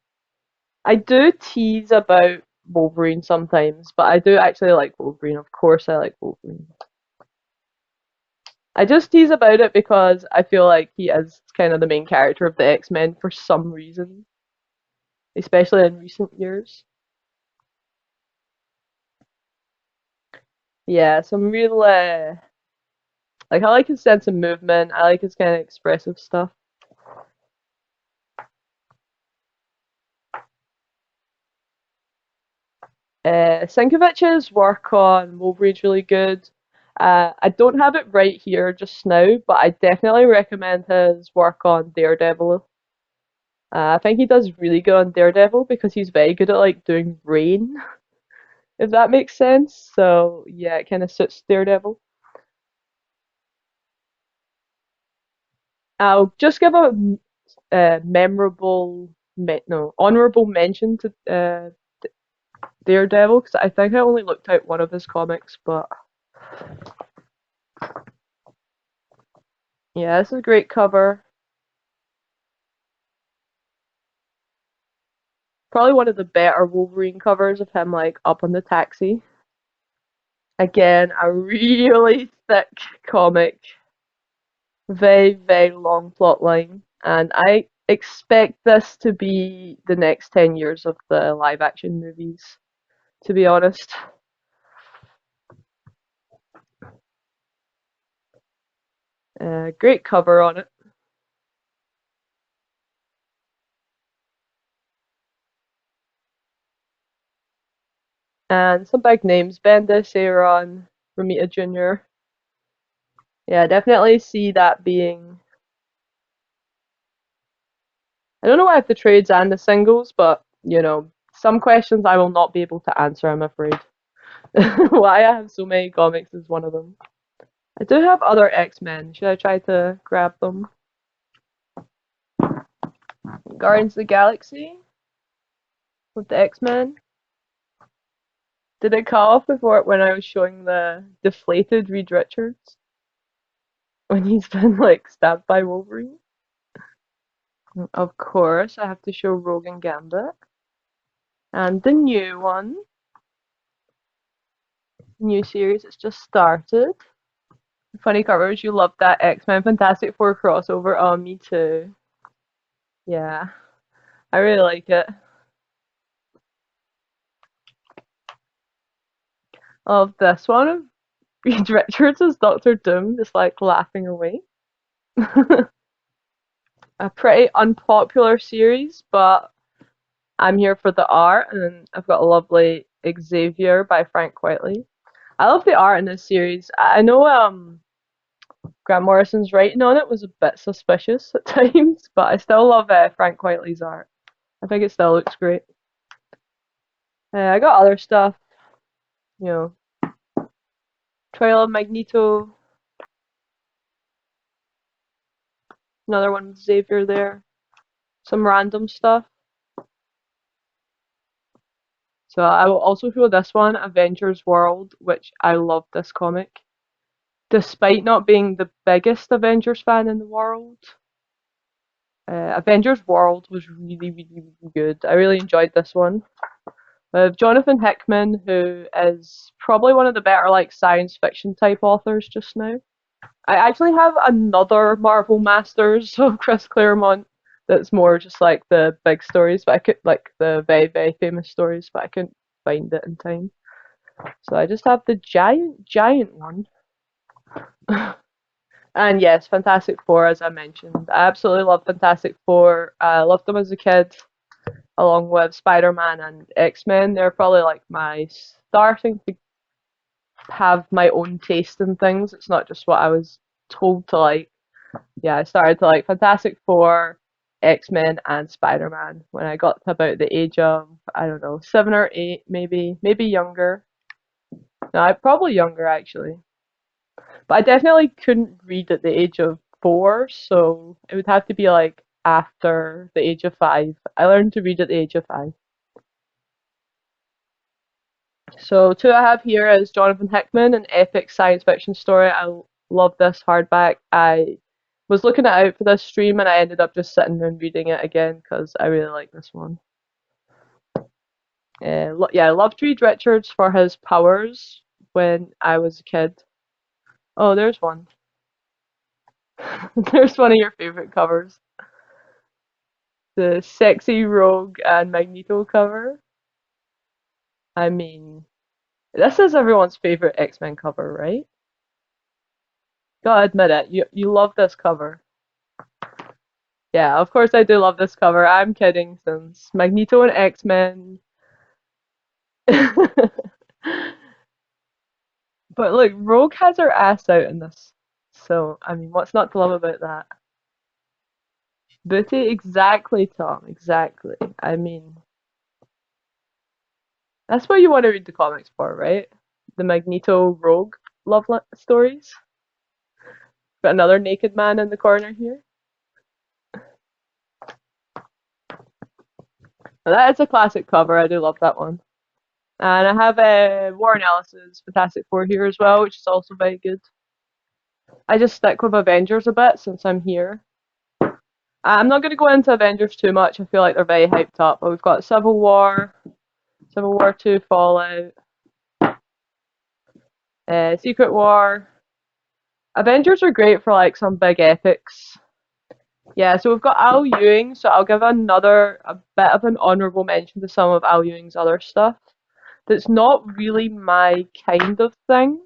I do tease about Wolverine sometimes, but I do actually like Wolverine. Of course, I like Wolverine. I just tease about it because I feel like he is kind of the main character of the X-Men for some reason, especially in recent years. Yeah, some real like I like his sense of movement. I like his kind of expressive stuff. Sienkiewicz's work on Wolverine's really good. I don't have it right here just now, but I definitely recommend his work on Daredevil. I think he does really good on Daredevil because he's very good at like doing rain, if that makes sense. So yeah, it kind of suits Daredevil. I'll just give a no, honorable mention to Daredevil because I think I only looked at one of his comics, but yeah, this is a great cover. Probably one of the better Wolverine covers of him like up on the taxi. Again, a really thick comic, very, very long plot line, and I expect this to be the next 10 years of the live action movies, to be honest. Great cover on it. And some big names Bendis, Aaron, Romita Jr. Yeah, definitely see that being. I don't know why I have the trades and the singles, but some questions I will not be able to answer, I'm afraid. Why I have so many comics is one of them. I do have other X-Men. Should I try to grab them? Guardians of the Galaxy with the X-Men. Did it cut off before when I was showing the deflated Reed Richards when he's been like stabbed by Wolverine? Of course, I have to show Rogue and Gambit. And the new one, new series, it's just started. Funny covers, you love that X-Men Fantastic Four crossover. Oh, me too. Yeah, I really like it. I love this one of Reed Richards as Doctor Doom, just like laughing away. A pretty unpopular series, but I'm here for the art, and I've got a lovely Xavier by Frank Whiteley. I love the art in this series. I know Grant Morrison's writing on it was a bit suspicious at times, but I still love Frank Whiteley's art. I think it still looks great. I got other stuff, you know, Trail of Magneto, another one with Xavier there, some random stuff. So I will also show this one, Avengers World, which I love this comic. Despite not being the biggest Avengers fan in the world, Avengers World was really, really, really good. I really enjoyed this one. Jonathan Hickman, who is probably one of the better like science fiction type authors just now. I actually have another Marvel Masters of Chris Claremont that's more just like the big stories, but I could like the very, very famous stories, but I couldn't find it in time. So I just have the giant one. And yes, Fantastic Four, as I mentioned. I absolutely love Fantastic Four. I loved them as a kid, along with Spider-Man and X-Men. They're probably like my starting to have my own taste in things. It's not just what I was told to like. Yeah, I started to like Fantastic Four, X-Men, and Spider-Man when I got to about the age of, I don't know, 7 or 8, maybe younger. No, I probably younger actually. But I definitely couldn't read at the age of 4, so it would have to be like after the age of 5. I learned to read at the age of 5. So two I have here is Jonathan Hickman, an epic science fiction story. I love this hardback. I was looking it out for this stream and I ended up just sitting and reading it again because I really like this one. Yeah, I loved Reed Richards for his powers when I was a kid. Oh, there's one. There's one of your favorite covers. The sexy Rogue and Magneto cover. I mean, this is everyone's favorite X-Men cover, right? Gotta admit it, you love this cover. Yeah, of course I do love this cover. I'm kidding, since Magneto and X-Men. But look, Rogue has her ass out in this. So, I mean, what's not to love about that? Booty, exactly, Tom, exactly. I mean, that's what you want to read the comics for, right? The Magneto Rogue stories. Got another naked man in the corner here. Now, that is a classic cover. I do love that one. And I have Warren Ellis's Fantastic Four here as well, which is also very good. I just stick with Avengers a bit since I'm here. I'm not going to go into Avengers too much. I feel like they're very hyped up. But we've got Civil War, Civil War 2 Fallout, Secret War. Avengers are great for like some big epics. Yeah, so we've got Al Ewing, so I'll give a bit of an honourable mention to some of Al Ewing's other stuff. That's not really my kind of thing,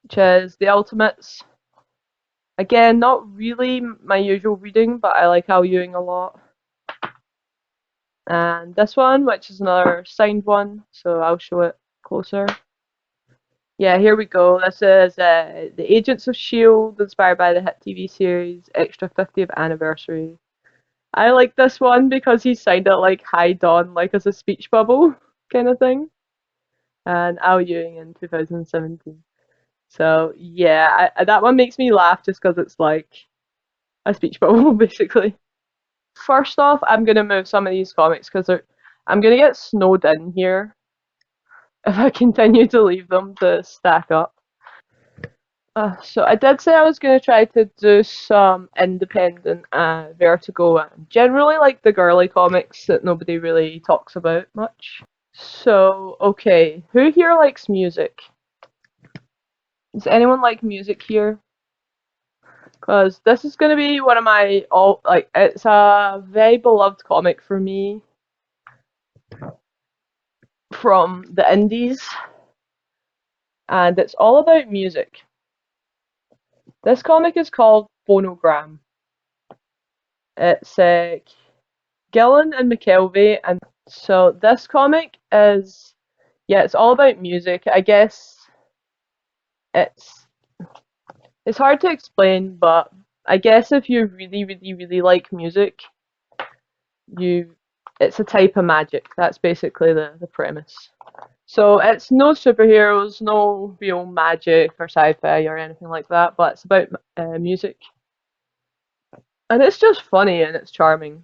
which is The Ultimates. Again, not really my usual reading, but I like Al Ewing a lot. And this one, which is another signed one, so I'll show it closer. Yeah, here we go. This is The Agents of S.H.I.E.L.D., inspired by the hit TV series, extra 50th anniversary. I like this one because he signed it like High Dawn, like as a speech bubble kind of thing. And Al Ewing in 2017. So yeah, that one makes me laugh just because it's like a speech bubble, basically. First off, I'm gonna move some of these comics because I'm gonna get snowed in here if I continue to leave them to stack up. So I did say I was going to try to do some independent Vertigo and generally like the girly comics that nobody really talks about much. So, okay, who here likes music? Does anyone like music here? Because this is going to be one of my it's a very beloved comic for me from the indies, and it's all about music. This comic is called Phonogram. It's Gillen and McKelvey, and so this comic is, yeah, it's all about music. I guess it's it's hard to explain, but I guess if you really, really, really like music, it's a type of magic. That's basically the premise. So it's no superheroes, no real magic or sci-fi or anything like that, but it's about music, and it's just funny and it's charming.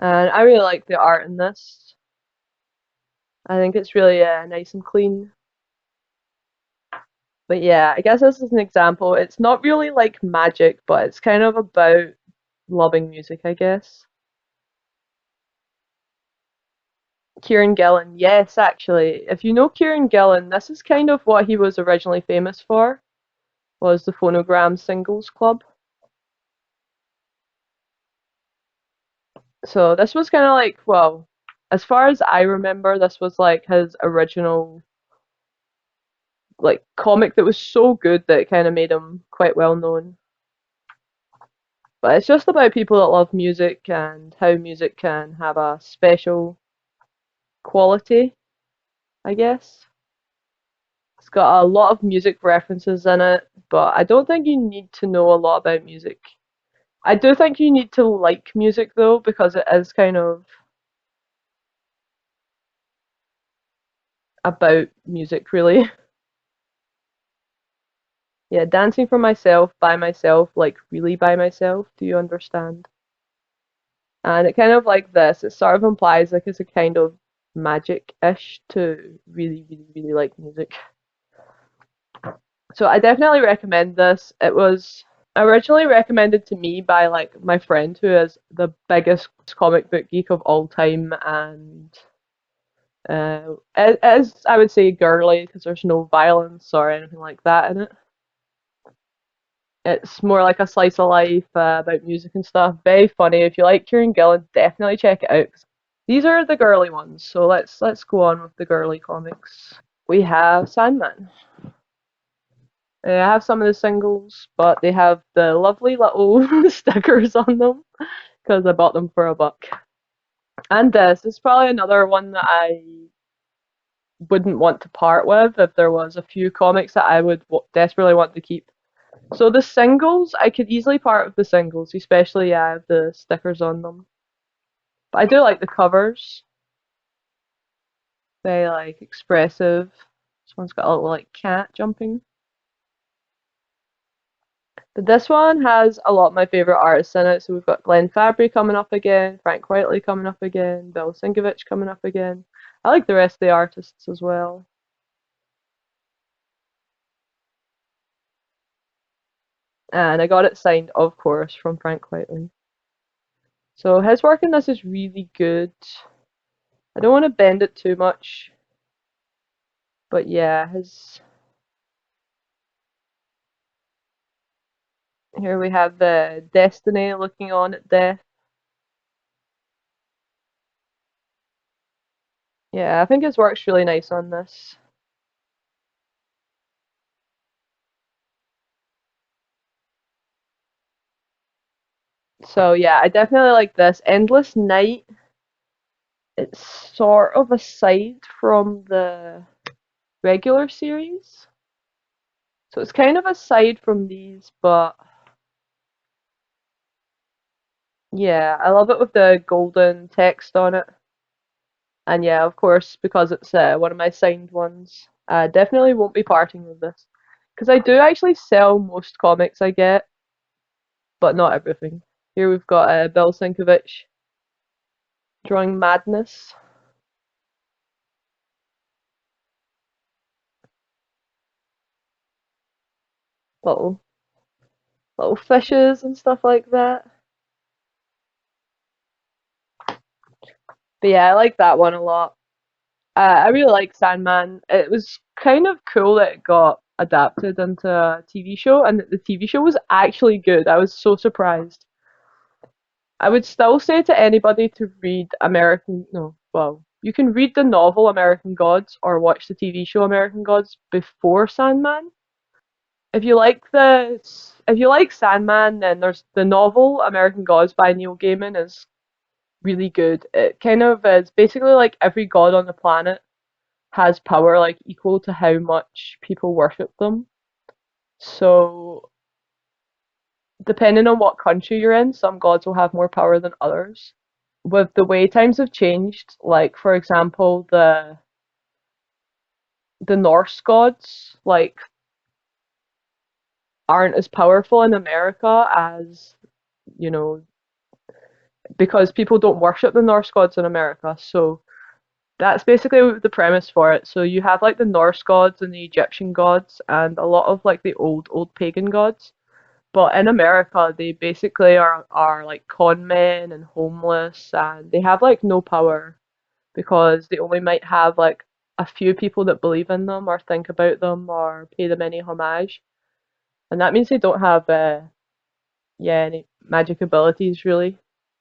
And I really like the art in this. I think it's really nice and clean. But yeah, I guess this is an example. It's not really like magic, but it's kind of about loving music, I guess. Kieran Gillen, yes, actually. If you know Kieran Gillen, this is kind of what he was originally famous for, was the Phonogram Singles Club. So this was kind of like, well, as far as I remember, this was like his original like comic that was so good that it kind of made him quite well known. But it's just about people that love music and how music can have a special quality, I guess. It's got a lot of music references in it, but I don't think you need to know a lot about music. I do think you need to like music though, because it is kind of about music, really. Yeah, dancing for myself, by myself, like really by myself. Do you understand? And it kind of like this, it sort of implies like it's a kind of magic-ish to really, really, really like music. So I definitely recommend this. It was originally recommended to me by like my friend who is the biggest comic book geek of all time, and it is, I would say, girly because there's no violence or anything like that in it. It's more like a slice of life about music and stuff. Very funny. If you like Kieran Gillen, definitely check it out. These are the girly ones, so let's go on with the girly comics. We have Sandman. I have some of the singles, but they have the lovely little stickers on them because I bought them for $1. And this is probably another one that I wouldn't want to part with if there was a few comics that I would desperately want to keep. So the singles, I could easily part with the singles, especially yeah, the stickers on them. But I do like the covers. Very like expressive. This one's got a little like cat jumping. But this one has a lot of my favorite artists in it. So we've got Glenn Fabry coming up again, Frank Whiteley coming up again, Bill Sienkiewicz coming up again. I like the rest of the artists as well. And I got it signed, of course, from Frank Whiteley. So his work in this is really good. I don't want to bend it too much, but yeah, his. Here we have the Destiny looking on at death. Yeah, I think his work's really nice on this. So yeah, I definitely like this. Endless Night, it's sort of aside from the regular series. So it's kind of aside from these, but yeah, I love it with the golden text on it. And yeah, of course, because it's one of my signed ones, I definitely won't be parting with this. Because I do actually sell most comics I get, but not everything. Here we've got Bill Sienkiewicz drawing Madness. Little little fishes and stuff like that. But yeah, I like that one a lot. I really like Sandman. It was kind of cool that it got adapted into a TV show, and that the TV show was actually good. I was so surprised. I would still say to anybody to read no, well, you can read the novel American Gods or watch the TV show American Gods before Sandman. If you like Sandman, then there's the novel American Gods by Neil Gaiman is really good. It kind of is basically like every god on the planet has power like equal to how much people worship them. So depending on what country you're in, some gods will have more power than others. With the way times have changed, like for example, the Norse gods like aren't as powerful in America as, you know, because people don't worship the Norse gods in America. So that's basically the premise for it. So you have like the Norse gods and the Egyptian gods and a lot of like the old pagan gods. But in America, they basically are like con men and homeless, and they have like no power because they only might have like a few people that believe in them or think about them or pay them any homage, and that means they don't have yeah, any magic abilities really.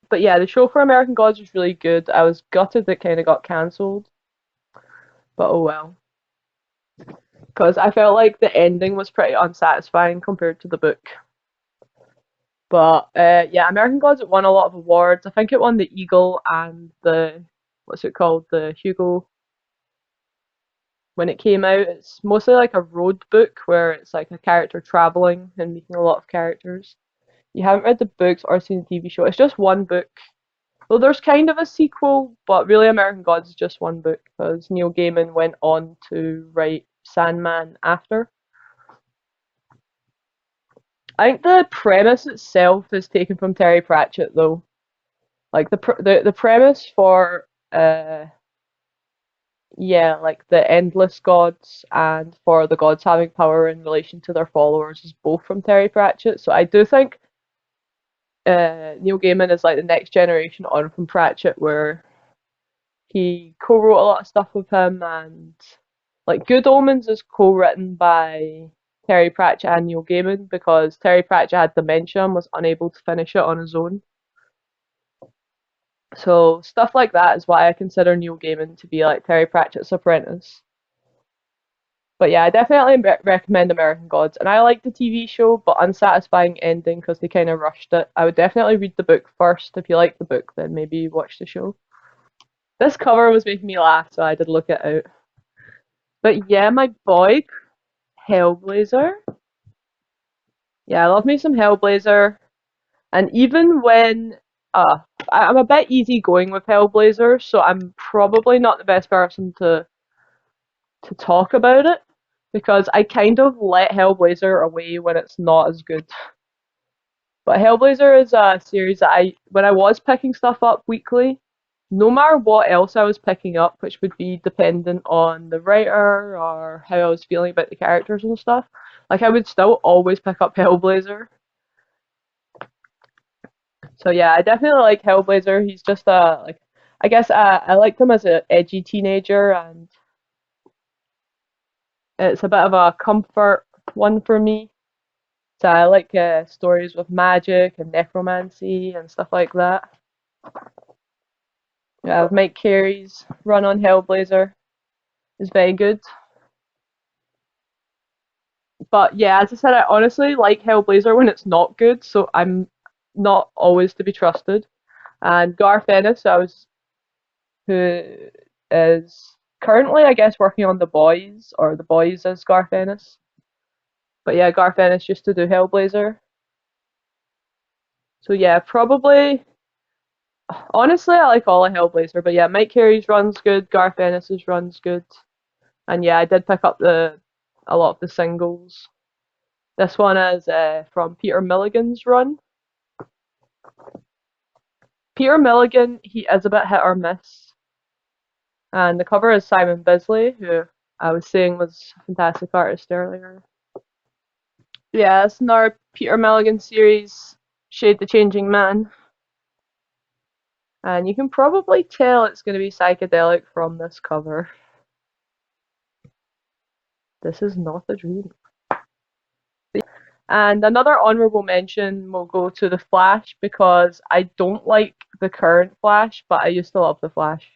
But yeah, the show for American Gods was really good. I was gutted that kind of got cancelled, but oh well, because I felt like the ending was pretty unsatisfying compared to the book. But yeah, American Gods it won a lot of awards. I think it won the Eagle and the what's it called, the Hugo when it came out. It's mostly like a road book where it's like a character traveling and meeting a lot of characters. You haven't read the books or seen the TV show. It's just one book. Well, there's kind of a sequel, but really American Gods is just one book because Neil Gaiman went on to write Sandman after. I think the premise itself is taken from Terry Pratchett though. Like the premise for yeah, like the endless gods and for the gods having power in relation to their followers is both from Terry Pratchett. So I do think Neil Gaiman is like the next generation on from Pratchett, where he co-wrote a lot of stuff with him, and like Good Omens is co-written by Terry Pratchett and Neil Gaiman because Terry Pratchett had dementia and was unable to finish it on his own. So stuff like that is why I consider Neil Gaiman to be like Terry Pratchett's apprentice. But yeah, I definitely recommend American Gods, and I like the TV show, but unsatisfying ending because they kind of rushed it. I would definitely read the book first. If you like the book, then maybe watch the show. This cover was making me laugh, so I did look it out. But yeah, my boy, Hellblazer. Yeah, I love me some Hellblazer. And even when uh I'm a bit easygoing with Hellblazer, so I'm probably not the best person to talk about it because I kind of let Hellblazer away when it's not as good. But Hellblazer is a series that when I was picking stuff up weekly, no matter what else I was picking up, which would be dependent on the writer or how I was feeling about the characters and stuff, like I would still always pick up Hellblazer. So yeah, I definitely like Hellblazer. He's just I guess I liked him as an edgy teenager, and it's a bit of a comfort one for me. So I like stories with magic and necromancy and stuff like that. Yeah, Mike Carey's run on Hellblazer is very good. But yeah, as I said, I honestly like Hellblazer when it's not good, so I'm not always to be trusted. And Garth Ennis, who is currently, I guess, working on The Boys, or The Boys as Garth Ennis. But yeah, Garth Ennis used to do Hellblazer. So yeah, probably. Honestly, I like all of Hellblazer, but yeah, Mike Carey's run's good, Garth Ennis's run's good, and yeah, I did pick up the a lot of the singles. This one is from Peter Milligan's run. Peter Milligan, he is a bit hit or miss, and the cover is Simon Bisley, who I was saying was a fantastic artist earlier. Yeah, it's another Peter Milligan series, Shade the Changing Man. And you can probably tell it's going to be psychedelic from this cover. This is not a dream. And another honourable mention will go to the Flash because I don't like the current Flash, but I used to love the Flash.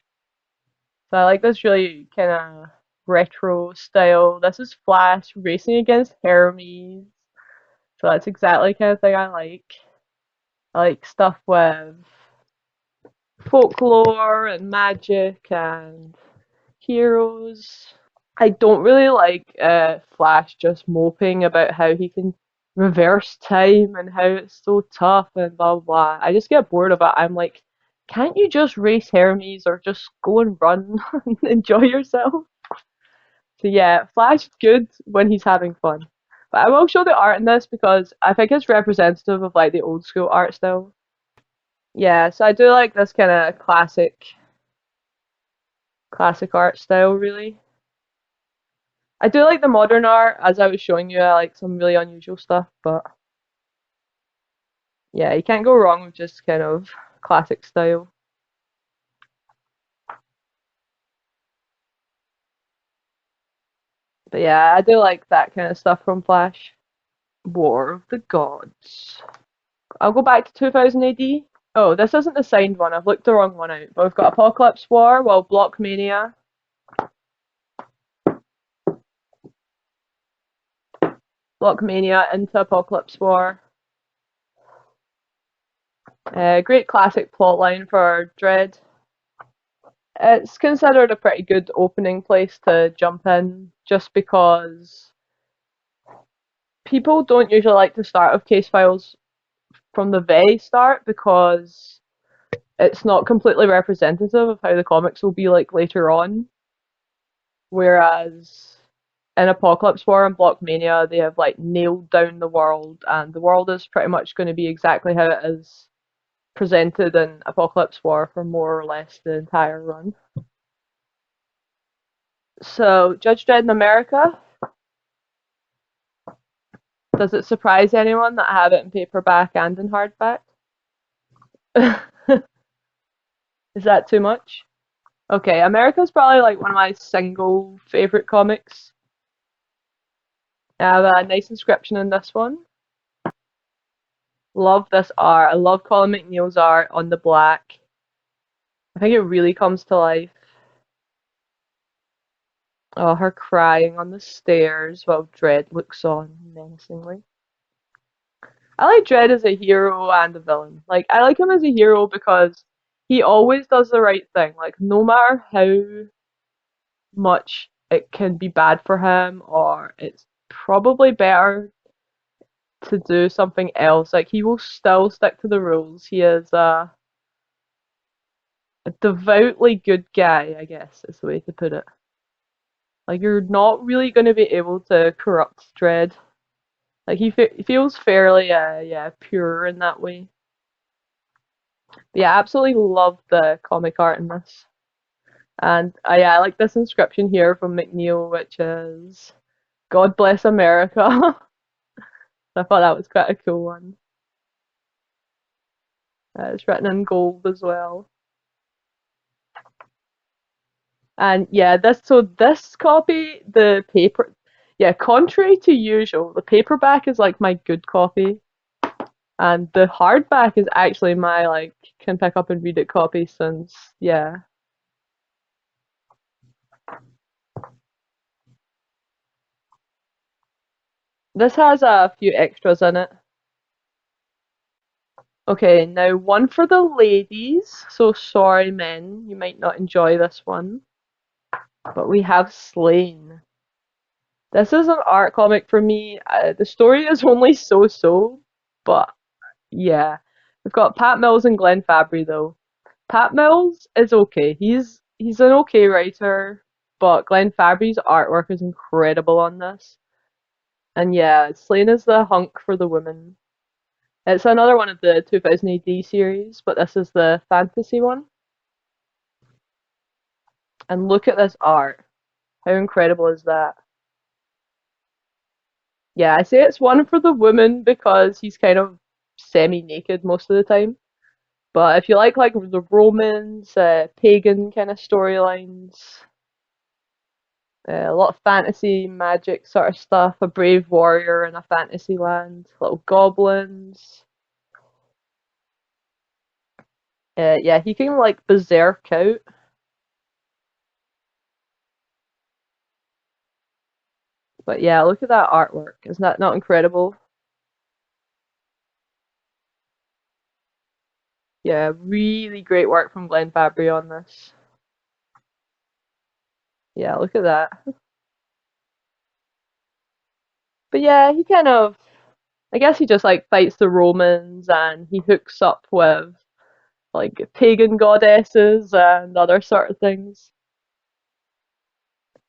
So I like this really kind of retro style. This is Flash racing against Hermes. So that's exactly the kind of thing I like. I like stuff with folklore and magic and heroes. I don't really like Flash just moping about how he can reverse time and how it's so tough and blah blah blah. I just get bored of it. I'm like, can't you just race Hermes or just go and run and enjoy yourself? So yeah, Flash is good when he's having fun. But I will show the art in this because I think it's representative of like the old school art style. Yeah, so I do like this kind of classic art style really. I do like the modern art, as I was showing you. I like some really unusual stuff, but yeah, you can't go wrong with just kind of classic style. But yeah, I do like that kind of stuff from Flash. War of the Gods. I'll go back to 2000 AD. Oh, this isn't the signed one. I've looked the wrong one out. But we've got Apocalypse War, well, Blockmania. Blockmania into Apocalypse War. Great classic plotline for Dread. It's considered a pretty good opening place to jump in, just because people don't usually like to start with case files from the very start because it's not completely representative of how the comics will be like later on. Whereas in Apocalypse War and Blockmania, they have like nailed down the world, and the world is pretty much going to be exactly how it is presented in Apocalypse War for more or less the entire run. So, Judge Dredd in America. Does it surprise anyone that I have it in paperback and in hardback? Is that too much? Okay, America's probably like one of my single favorite comics. I have a nice inscription in this one. Love this art. I love Colin McNeil's art on the black. I think it really comes to life. Oh, her crying on the stairs while Dredd looks on menacingly. I like Dredd as a hero and a villain. Like, I like him as a hero because he always does the right thing. Like, no matter how much it can be bad for him, or it's probably better to do something else. Like he will still stick to the rules. He is a devoutly good guy, I guess is the way to put it. Like you're not really going to be able to corrupt Dredd. Like he feels fairly yeah, pure in that way. But yeah, I absolutely love the comic art in this. And yeah, I like this inscription here from McNeil, which is "God bless America." I thought that was quite a cool one. It's written in gold as well. And yeah, this copy, the paper, yeah, contrary to usual, the paperback is like my good copy, and the hardback is actually my like can pick up and read it copy since yeah. This has a few extras in it. Okay, now one for the ladies. So sorry, men, you might not enjoy this one, but we have Slain. This is an art comic for me. The story is only so-so, but yeah. We've got Pat Mills and Glenn Fabry though. Pat Mills is okay. He's an okay writer, but Glenn Fabry's artwork is incredible on this. And yeah, Slain is the hunk for the women. It's another one of the 2000 AD series, but this is the fantasy one. And look at this art. How incredible is that? Yeah, I say it's one for the woman because he's kind of semi-naked most of the time. But if you like the Romans, pagan kind of storylines, a lot of fantasy, magic sort of stuff, a brave warrior in a fantasy land, little goblins. Yeah, he can like berserk out. But yeah, look at that artwork. Isn't that not incredible? Yeah, really great work from Glenn Fabry on this. Yeah, look at that. But yeah, he kind of, I guess he just like fights the Romans and he hooks up with like pagan goddesses and other sort of things.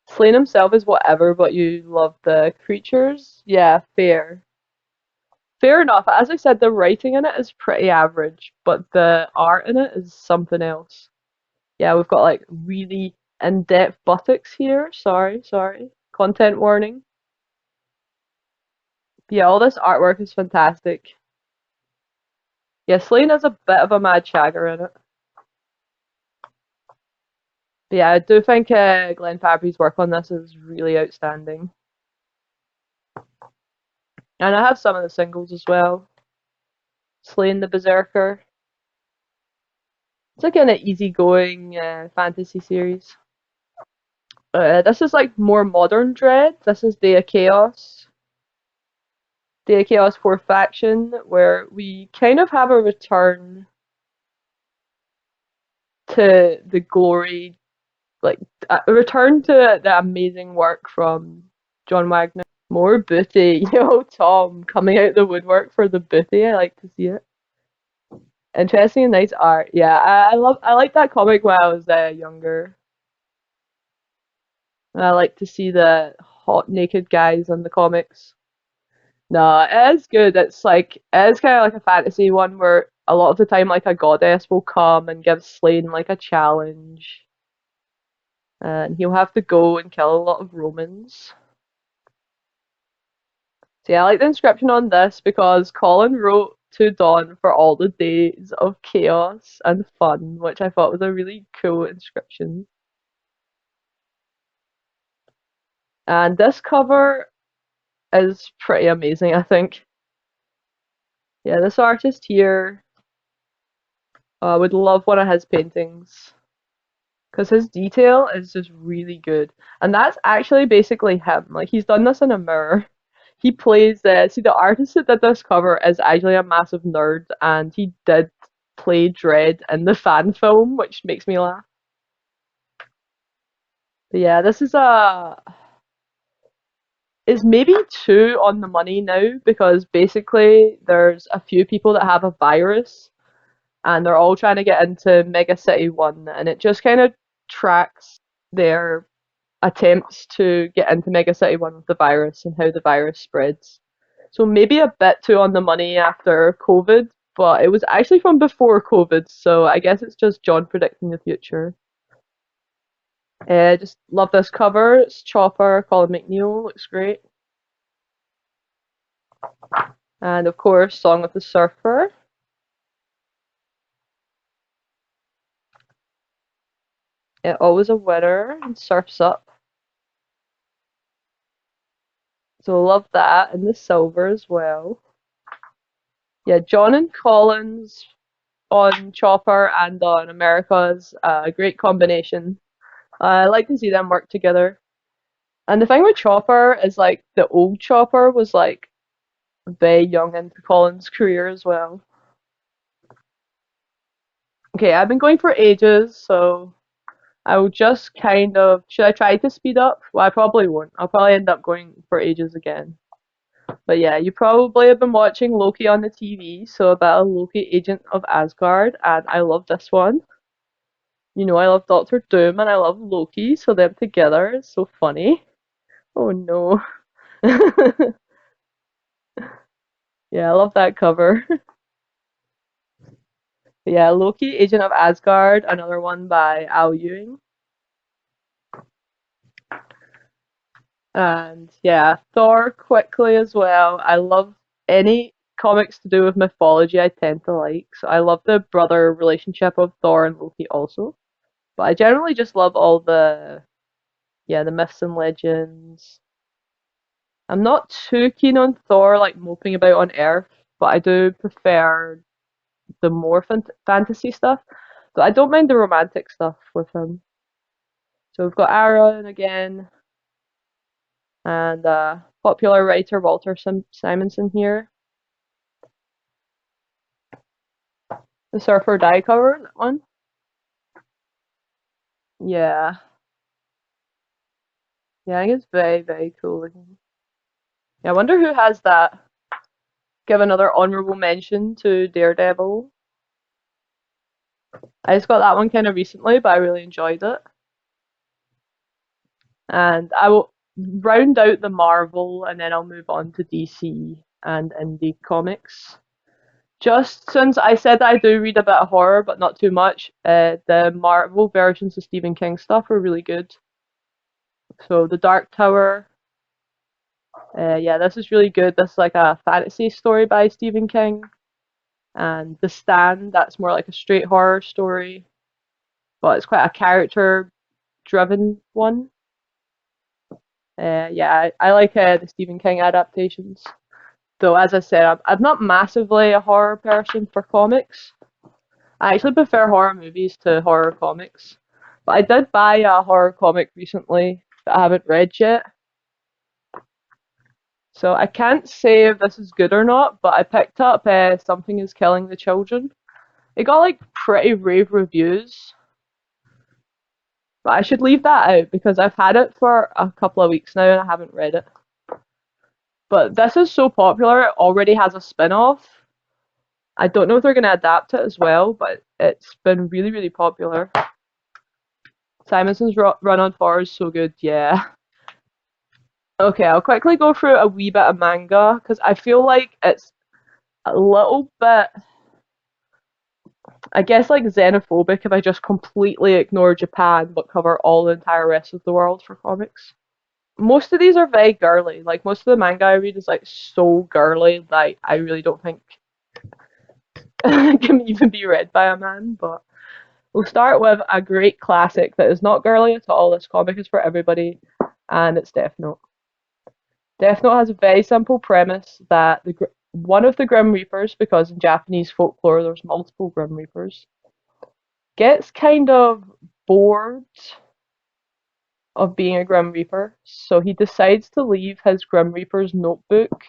Slain himself is whatever, but you love the creatures. Yeah, fair. Fair enough. As I said, the writing in it is pretty average, but the art in it is something else. Yeah, we've got like really in-depth buttocks here. Sorry. Content warning. Yeah, all this artwork is fantastic. Yeah, Slain has a bit of a mad shagger in it. But yeah, I do think Glenn Fabry's work on this is really outstanding. And I have some of the singles as well. Slain the Berserker. It's like an easygoing fantasy series. This is like more modern Dread. This is Day of Chaos. Day of Chaos 4th Faction, where we kind of have a return to the glory, like a return to the amazing work from John Wagner. More booty. Yo, Tom, coming out the woodwork for the booty. I like to see it. Interesting and nice art. Yeah, I like that comic when I was younger. And I like to see the hot naked guys in the comics. No, it is good. It's like it is kind of like a fantasy one where a lot of the time like a goddess will come and give Slain like a challenge, and he'll have to go and kill a lot of Romans. So yeah, I like the inscription on this because Colin wrote to Dawn for all the days of chaos and fun, which I thought was a really cool inscription. And this cover is pretty amazing, I think. Yeah, this artist here, I would love one of his paintings because his detail is just really good. And that's actually basically him. Like, he's done this in a mirror. He plays see, the artist that did this cover is actually a massive nerd, and he did play Dredd in the fan film, which makes me laugh. But yeah, this is a it's maybe too on the money now because basically there's a few people that have a virus and they're all trying to get into Mega City 1 and it just kind of tracks their attempts to get into Mega City 1 with the virus and how the virus spreads. So maybe a bit too on the money after COVID, but it was actually from before COVID, so I guess it's just John predicting the future. Just love this cover. It's Chopper, Colin McNeil, looks great. And of course, Song of the Surfer. Always a winner and Surf's Up. So love that, and the silver as well. Yeah, John and Collins on Chopper and on America's a great combination. I like to see them work together. And the thing with Chopper is like the old Chopper was like very young into Collins' career as well. Okay, I've been going for ages, so I will just kind of. Should I try to speed up? Well, I probably won't. I'll probably end up going for ages again. But yeah, you probably have been watching Loki on the TV, so about a Loki agent of Asgard, and I love this one. You know, I love Doctor Doom and I love Loki, so them together is so funny. Oh no. Yeah, I love that cover. Yeah, Loki, Agent of Asgard, another one by Al Ewing. And yeah, Thor quickly as well. I love any comics to do with mythology I tend to like. So I love the brother relationship of Thor and Loki also. But I generally just love all the myths and legends. I'm not too keen on Thor like moping about on Earth, but I do prefer the more fantasy stuff. So I don't mind the romantic stuff with him. So we've got Aaron again, and popular writer Walter Simonson here. The Surf or Die cover, that one. Yeah, yeah, I think it's very, very cool looking. Yeah, I wonder who has that. Give another honorable mention to Daredevil. I just got that one kind of recently, but I really enjoyed it. And I will round out the Marvel, and then I'll move on to DC and indie comics. Just since I said I do read a bit of horror, but not too much, the Marvel versions of Stephen King stuff are really good. So The Dark Tower, yeah, this is really good. This is like a fantasy story by Stephen King. And The Stand, that's more like a straight horror story, but it's quite a character-driven one. Yeah, I like the Stephen King adaptations. Though, as I said, I'm not massively a horror person for comics. I actually prefer horror movies to horror comics. But I did buy a horror comic recently that I haven't read yet. So I can't say if this is good or not, but I picked up Something is Killing the Children. It got like pretty rave reviews, but I should leave that out because I've had it for a couple of weeks now and I haven't read it. But this is so popular, it already has a spin off. I don't know if they're going to adapt it as well, but it's been really, really popular. Simonson's run on 4 is so good, yeah. Okay, I'll quickly go through a wee bit of manga because I feel like it's a little bit, I guess, like xenophobic if I just completely ignore Japan but cover all the entire rest of the world for comics. Most of these are very girly. Like most of the manga I read is like so girly, like I really don't think it can even be read by a man. But we'll start with a great classic that is not girly at all. This comic is for everybody, and it's Death Note. Death Note has a very simple premise that one of the Grim Reapers, because in Japanese folklore there's multiple Grim Reapers, gets kind of bored of being a Grim Reaper, so he decides to leave his Grim Reaper's notebook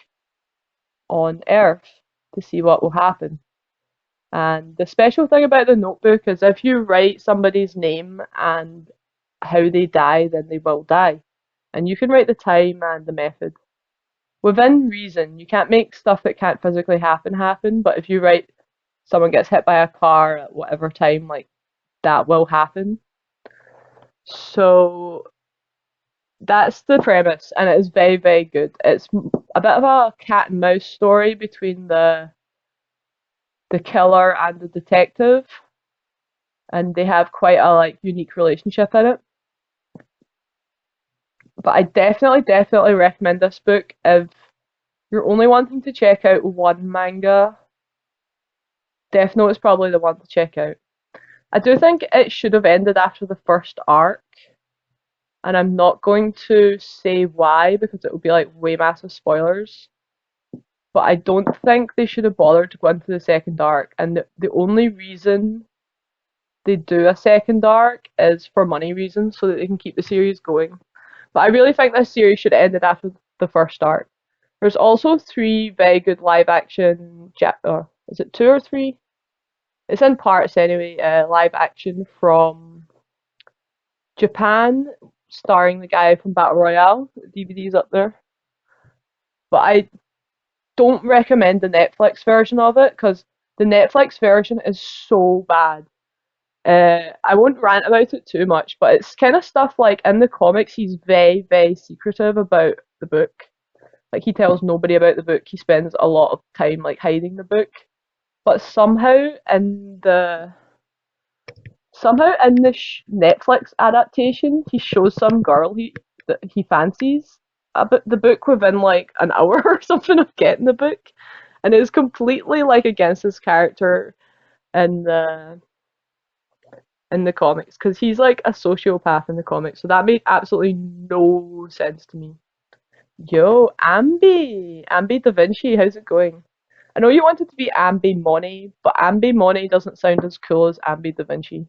on Earth to see what will happen. And the special thing about the notebook is if you write somebody's name and how they die, then they will die. And you can write the time and the method within reason. You can't make stuff that can't physically happen, but if you write someone gets hit by a car at whatever time, like that will happen. So that's the premise, and it is very, very good. It's a bit of a cat and mouse story between the killer and the detective, and they have quite a like unique relationship in it. But I definitely, definitely recommend this book if you're only wanting to check out one manga. Death Note is probably the one to check out. I do think it should have ended after the first arc, and I'm not going to say why because it would be like way massive spoilers. But I don't think they should have bothered to go into the second arc, and the only reason they do a second arc is for money reasons, so that they can keep the series going. But I really think this series should have ended after the first arc. There's also three very good live action, or is it two or three? It's in parts anyway, live action from Japan, starring the guy from Battle Royale. The DVD's up there. But I don't recommend the Netflix version of it because the Netflix version is so bad. I won't rant about it too much, but it's kind of stuff like in the comics, he's very, very secretive about the book. Like he tells nobody about the book. He spends a lot of time like hiding the book. But somehow in the Netflix adaptation, he shows some girl that he fancies about the book within like an hour or something of getting the book, and it's completely like against his character in the comics because he's like a sociopath in the comics. So that made absolutely no sense to me. Yo, Ambi Da Vinci, how's it going? I know you wanted to be Ambi Moni, but Ambi Moni doesn't sound as cool as Ambi Da Vinci.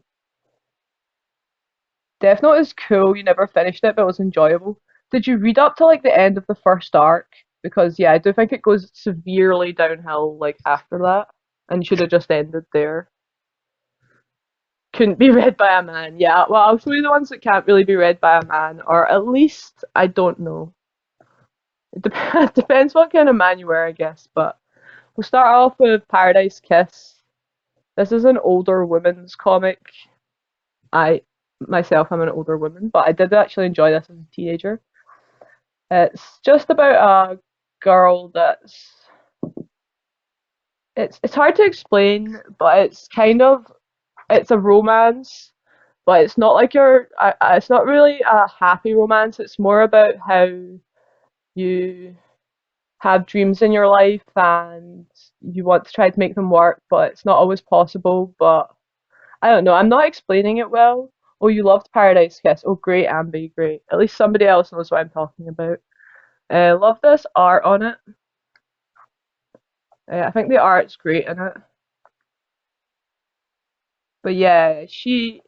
Death Note is cool. You never finished it, but it was enjoyable. Did you read up to like the end of the first arc? Because yeah, I do think it goes severely downhill like after that, and should have just ended there. Couldn't be read by a man. Yeah, well, I'll show you the ones that can't really be read by a man, or at least I don't know. It depends what kind of man you are, I guess. But we'll start off with Paradise Kiss. This is an older woman's comic. I myself am an older woman, but I did actually enjoy this as a teenager. It's just about a girl that's it's hard to explain, but it's a romance, but it's not like it's not really a happy romance. It's more about how you have dreams in your life and you want to try to make them work, but it's not always possible. But I don't know. I'm not explaining it well. Oh, you loved Paradise Kiss. Oh, great, Ambi, great. At least somebody else knows what I'm talking about. Love this art on it. I think the art's great in it. But yeah, she's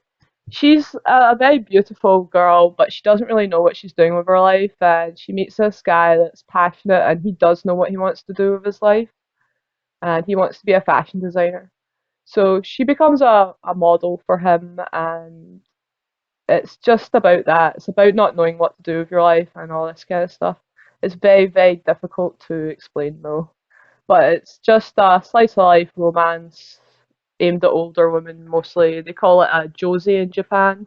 a very beautiful girl, but she doesn't really know what she's doing with her life. And she meets this guy that's passionate, and he does know what he wants to do with his life, and he wants to be a fashion designer. So she becomes a model for him, and it's just about that. It's about not knowing what to do with your life and all this kind of stuff. It's very, very difficult to explain though. But it's just a slice of life romance aimed at older women mostly. They call it a Josie in Japan.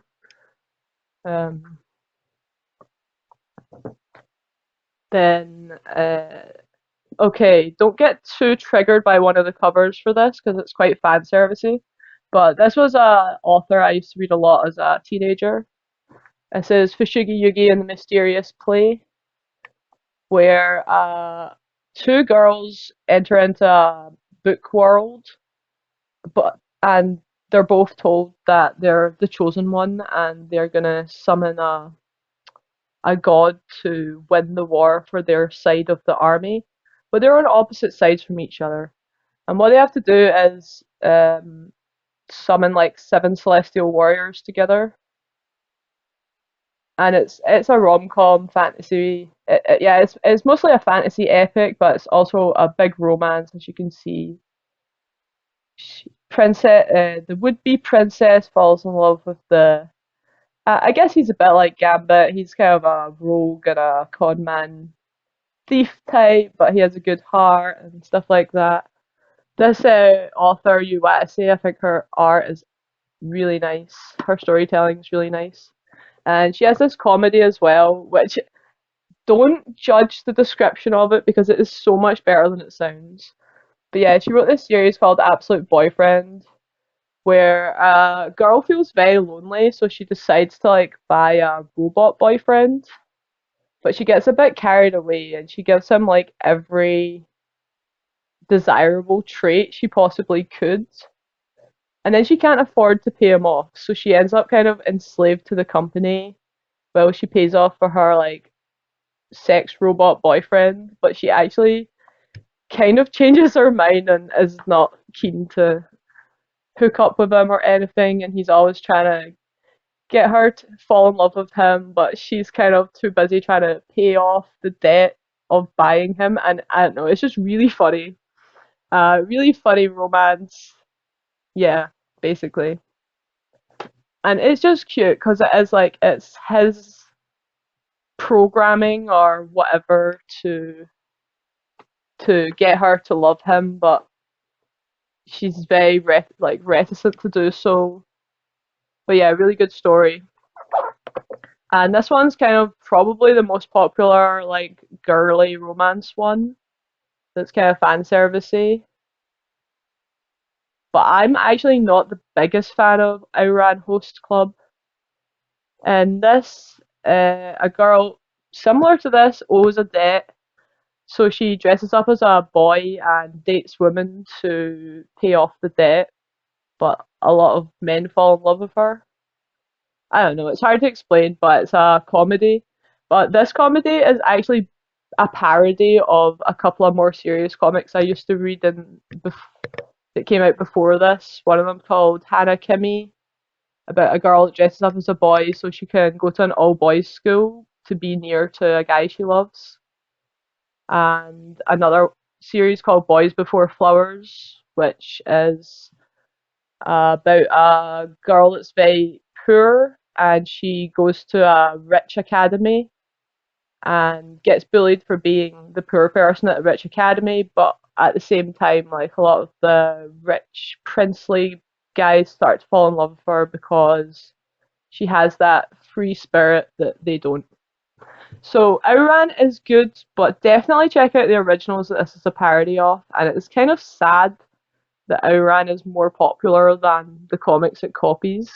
Um, then, okay, don't get too triggered by one of the covers for this because it's quite fan servicey. But this was a author I used to read a lot as a teenager. It says Fushigi Yugi and the Mysterious Play, where two girls enter into a book world, and they're both told that they're the chosen one and they're gonna summon a god to win the war for their side of the army, but they're on opposite sides from each other. And what they have to do is summon like seven celestial warriors together. And it's a rom com fantasy. Yeah, it's mostly a fantasy epic, but it's also a big romance, as you can see. The would be princess falls in love with I guess he's a bit like Gambit. He's kind of a rogue and a con man thief type, but he has a good heart and stuff like that. This author, Uwatase, I think her art is really nice. Her storytelling is really nice. And she has this comedy as well, which don't judge the description of it because it is so much better than it sounds. But yeah, she wrote this series called Absolute Boyfriend, where a girl feels very lonely, so she decides to like buy a robot boyfriend. But she gets a bit carried away and she gives him like every desirable trait she possibly could. And then she can't afford to pay him off, so she ends up kind of enslaved to the company while she pays off for her like sex robot boyfriend, but she actually kind of changes her mind and is not keen to hook up with him or anything, and he's always trying to get her to fall in love with him, but she's kind of too busy trying to pay off the debt of buying him, and I don't know, it's just really funny. Really funny romance. Yeah, basically. And it's just cute because it is like it's his programming or whatever to get her to love him, but she's very reticent to do so. But yeah, really good story. And this one's kind of probably the most popular like girly romance one. That's kind of fan servicey. But I'm actually not the biggest fan of Ouran Host Club. And this, a girl similar to this owes a debt, so she dresses up as a boy and dates women to pay off the debt. But a lot of men fall in love with her. I don't know, it's hard to explain, but it's a comedy. But this comedy is actually a parody of a couple of more serious comics I used to read that came out before this. One of them called Hannah Kimmy, about a girl that dresses up as a boy so she can go to an all boys school to be near to a guy she loves. And another series called Boys Before Flowers, which is about a girl that's very poor and she goes to a rich academy and gets bullied for being the poor person at the rich academy, but at the same time, like a lot of the rich princely guys start to fall in love with her because she has that free spirit that they don't. So Ouran is good, but definitely check out the originals that this is a parody of, and it's kind of sad that Ouran is more popular than the comics it copies.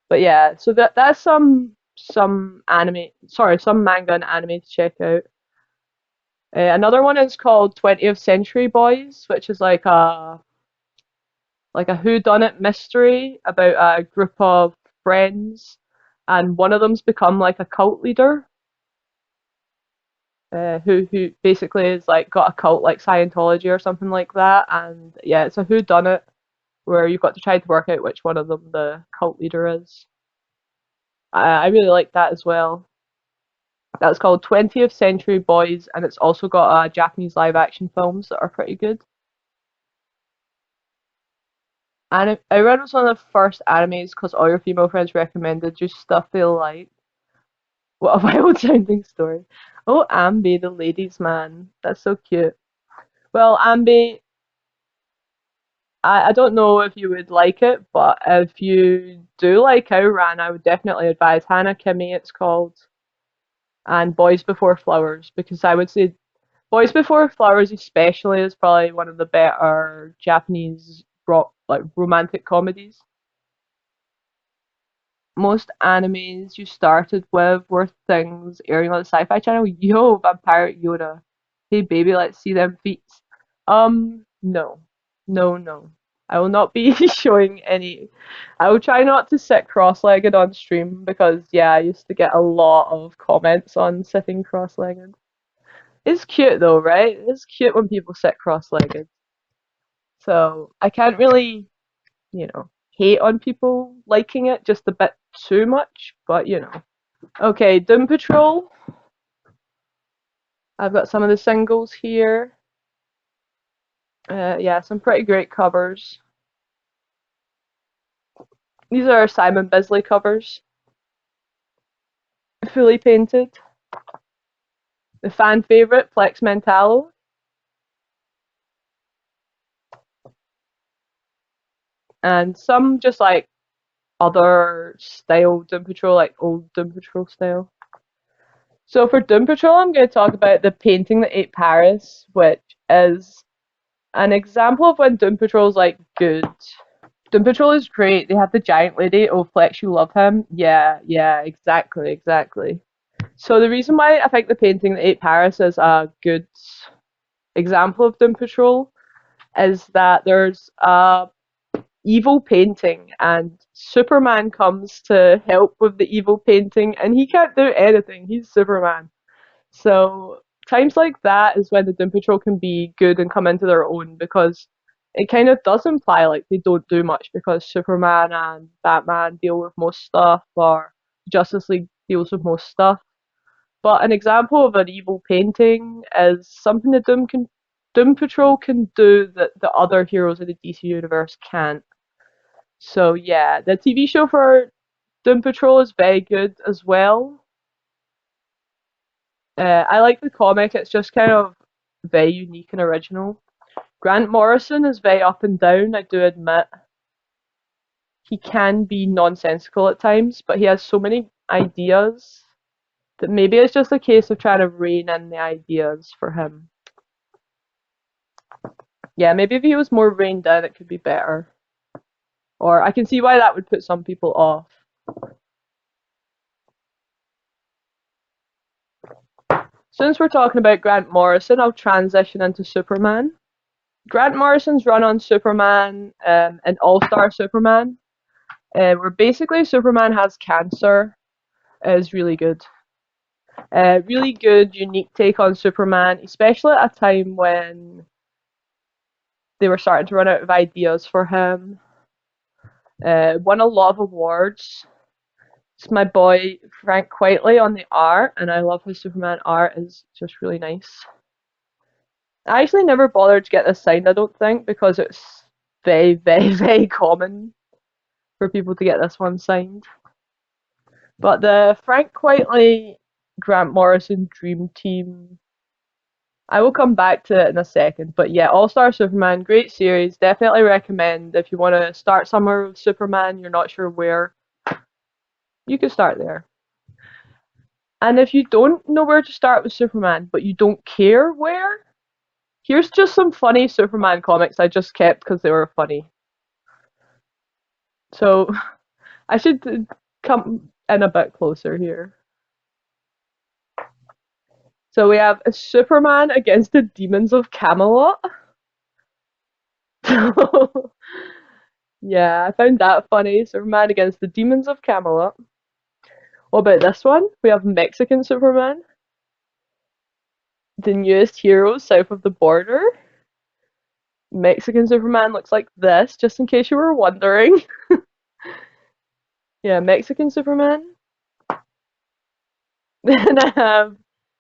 But yeah, so that's some manga and anime to check out. Another one is called 20th Century Boys, which is like a whodunit mystery about a group of friends, and one of them's become like a cult leader, who basically is like got a cult like Scientology or something like that. And yeah, it's a whodunit where you've got to try to work out which one of them the cult leader is. I really like that as well. That's called 20th Century Boys, and it's also got Japanese live action films that are pretty good. And I read it was one of the first animes because all your female friends recommended you stuff they like. What a wild sounding story. Oh, Ambi, the ladies' man. That's so cute. Well, Ambi, I don't know if you would like it, but if you do like Ouran, I would definitely advise Hannah Kimmy, it's called, and Boys Before Flowers, because I would say Boys Before Flowers especially is probably one of the better Japanese like romantic comedies. Most animes you started with were things airing on the Sci-Fi Channel. Yo, Vampire Yoda. Hey baby, let's see them feet. No, no. I will not be showing any. I will try not to sit cross-legged on stream because yeah, I used to get a lot of comments on sitting cross-legged. It's cute though, right? It's cute when people sit cross-legged. So I can't really, hate on people liking it just a bit too much, but you know. Okay, Doom Patrol. I've got some of the singles here. Yeah, some pretty great covers. These are Simon Bisley covers, fully painted. The fan favorite, Flex Mentallo. And some just like other style Doom Patrol, like old Doom Patrol style. So for Doom Patrol, I'm going to talk about the painting that ate Paris, which is an example of when Doom Patrol's like good. Doom Patrol is great. They have the giant lady. Oh, Flex, you love him. Yeah, yeah, exactly, exactly. So the reason why I think the painting that ate Paris is a good example of Doom Patrol is that there's a evil painting and Superman comes to help with the evil painting and he can't do anything. He's Superman. So times like that is when the Doom Patrol can be good and come into their own because it kind of does imply like they don't do much because Superman and Batman deal with most stuff or Justice League deals with most stuff. But an example of an evil painting is something that Doom Patrol can do that the other heroes in the DC universe can't. So yeah, the TV show for Doom Patrol is very good as well. I like the comic, it's just kind of very unique and original. Grant Morrison is very up and down, I do admit. He can be nonsensical at times, but he has so many ideas that maybe it's just a case of trying to rein in the ideas for him. Yeah, maybe if he was more reined in, it could be better. Or I can see why that would put some people off. Since we're talking about Grant Morrison, I'll transition into Superman. Grant Morrison's run on Superman and All Star Superman, where basically Superman has cancer, is really good. Really good, unique take on Superman, especially at a time when they were starting to run out of ideas for him. Won a lot of awards. It's my boy Frank Quitely on the art, and I love his Superman art is just really nice. I actually never bothered to get this signed, I don't think, because it's very, very, very common for people to get this one signed. But the Frank Quitely Grant Morrison Dream Team, I will come back to it in a second. But yeah, All Star Superman, great series. Definitely recommend if you want to start somewhere with Superman, you're not sure where, you can start there. And if you don't know where to start with Superman, but you don't care where, here's just some funny Superman comics I just kept because they were funny. So I should come in a bit closer here. So we have a Superman against the demons of Camelot. Yeah, I found that funny. Superman against the demons of Camelot. What about this one? We have Mexican Superman, the newest hero south of the border. Mexican Superman looks like this, just in case you were wondering. Yeah, Mexican Superman. Then I have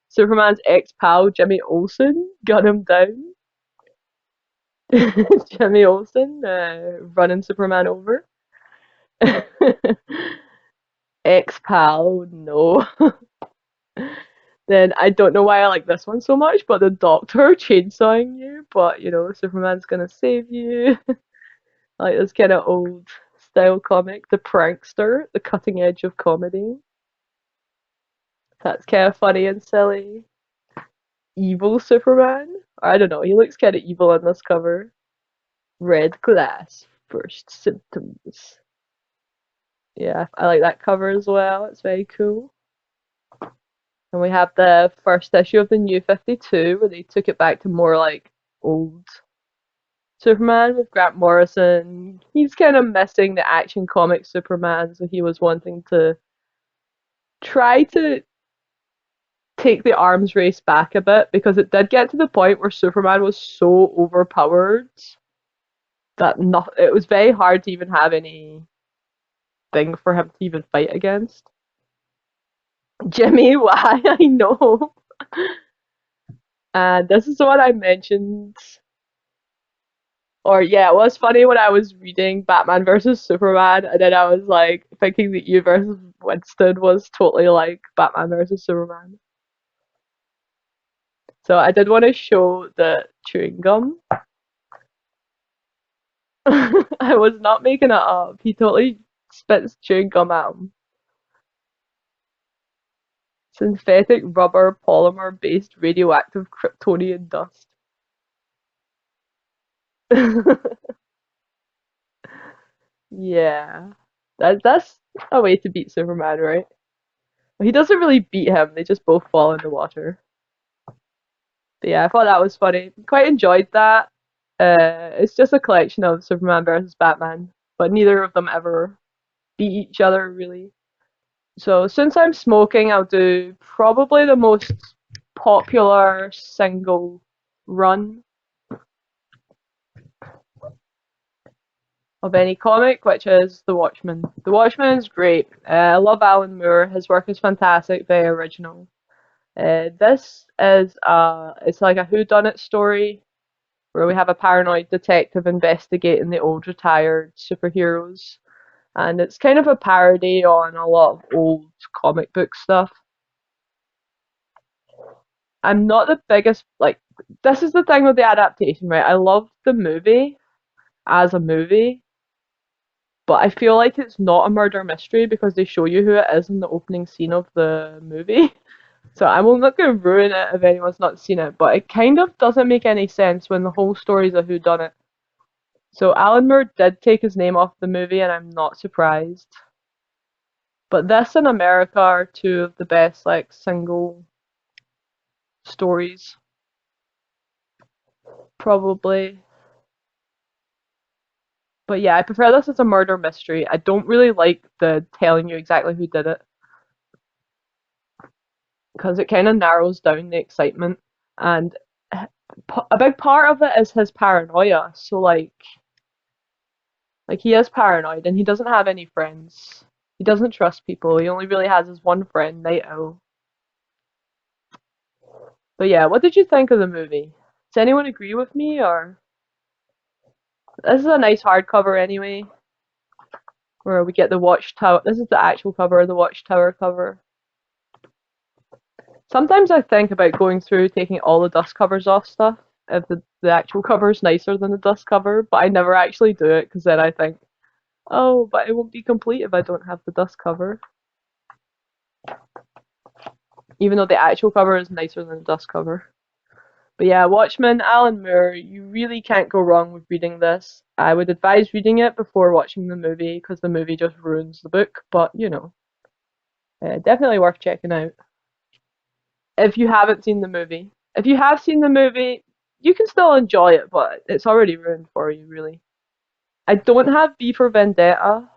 Superman's ex-pal, Jimmy Olsen. Gun him down. Jimmy Olsen running Superman over. Ex-pal, no. Then I don't know why I like this one so much, but the Doctor chainsawing you, but you know, Superman's gonna save you. Like this kind of old style comic, the prankster, the cutting edge of comedy. That's kind of funny and silly. Evil Superman? I don't know, he looks kind of evil on this cover. Red glass, first symptoms. Yeah, I like that cover as well, it's very cool. And we have the first issue of the New 52 where they took it back to more like old Superman with Grant Morrison. He's kind of missing the action comic Superman, so he was wanting to try to take the arms race back a bit because it did get to the point where Superman was so overpowered that it was very hard to even have any thing for him to even fight against. Jimmy, why? I know. And this is what I mentioned Or yeah, it was funny when I was reading Batman versus Superman, and then I was like thinking that you versus Winston was totally like Batman versus Superman. So I did want to show the chewing gum. I was not making it up. He totally spits chewing gum at him. Synthetic rubber polymer based radioactive Kryptonian dust. Yeah. That's a way to beat Superman, right? He doesn't really beat him, they just both fall in the water. But yeah, I thought that was funny. Quite enjoyed that. It's just a collection of Superman versus Batman, but neither of them ever beat each other really. So since I'm smoking, I'll do probably the most popular single run of any comic, which is The Watchmen. The Watchmen is great. I love Alan Moore. His work is fantastic, very original. This is it's like a whodunit story where we have a paranoid detective investigating the old retired superheroes, and it's kind of a parody on a lot of old comic book stuff. I'm not the biggest like this is the thing with the adaptation, right? I love the movie as a movie, but I feel like it's not a murder mystery because they show you who it is in the opening scene of the movie. So I'm not going to ruin it if anyone's not seen it, but it kind of doesn't make any sense when the whole story is a whodunit. So Alan Moore did take his name off the movie, and I'm not surprised. But this and America are two of the best like single stories, probably. But yeah, I prefer this as a murder mystery. I don't really like the telling you exactly who did it because it kind of narrows down the excitement. And a big part of it is his paranoia. So like he is paranoid and he doesn't have any friends. He doesn't trust people. He only really has his one friend, Night Owl. But yeah, what did you think of the movie? Does anyone agree with me or this is a nice hardcover anyway, where we get the Watchtower. This is the actual cover, the Watchtower cover. Sometimes I think about going through taking all the dust covers off stuff if the actual cover is nicer than the dust cover, but I never actually do it because then I think, oh, but it won't be complete if I don't have the dust cover. Even though the actual cover is nicer than the dust cover. But yeah, Watchmen, Alan Moore, you really can't go wrong with reading this. I would advise reading it before watching the movie because the movie just ruins the book, but you know, definitely worth checking out if you haven't seen the movie. If you have seen the movie, you can still enjoy it, but it's already ruined for you, really. I don't have V for Vendetta,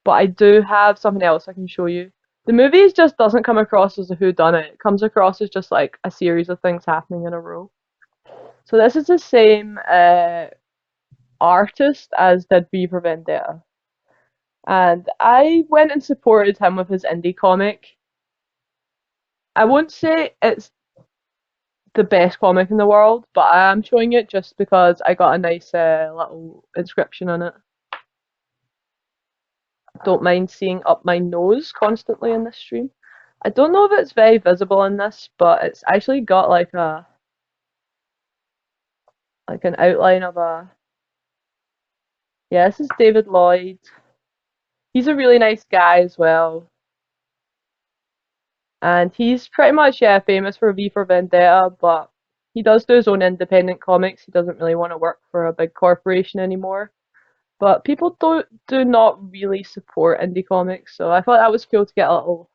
but I do have something else I can show you. The movie just doesn't come across as a whodunit. It comes across as just like a series of things happening in a row. So this is the same artist as did V for Vendetta. And I went and supported him with his indie comic. I won't say it's the best comic in the world, but I am showing it just because I got a nice little inscription on it. Don't mind seeing up my nose constantly in this stream. I don't know if it's very visible in this, but it's actually got like an outline of a yeah, this is David Lloyd. He's a really nice guy as well. And he's pretty much yeah famous for V for Vendetta, but he does do his own independent comics. He doesn't really want to work for a big corporation anymore. But people do not really support indie comics, so I thought that was cool to get a little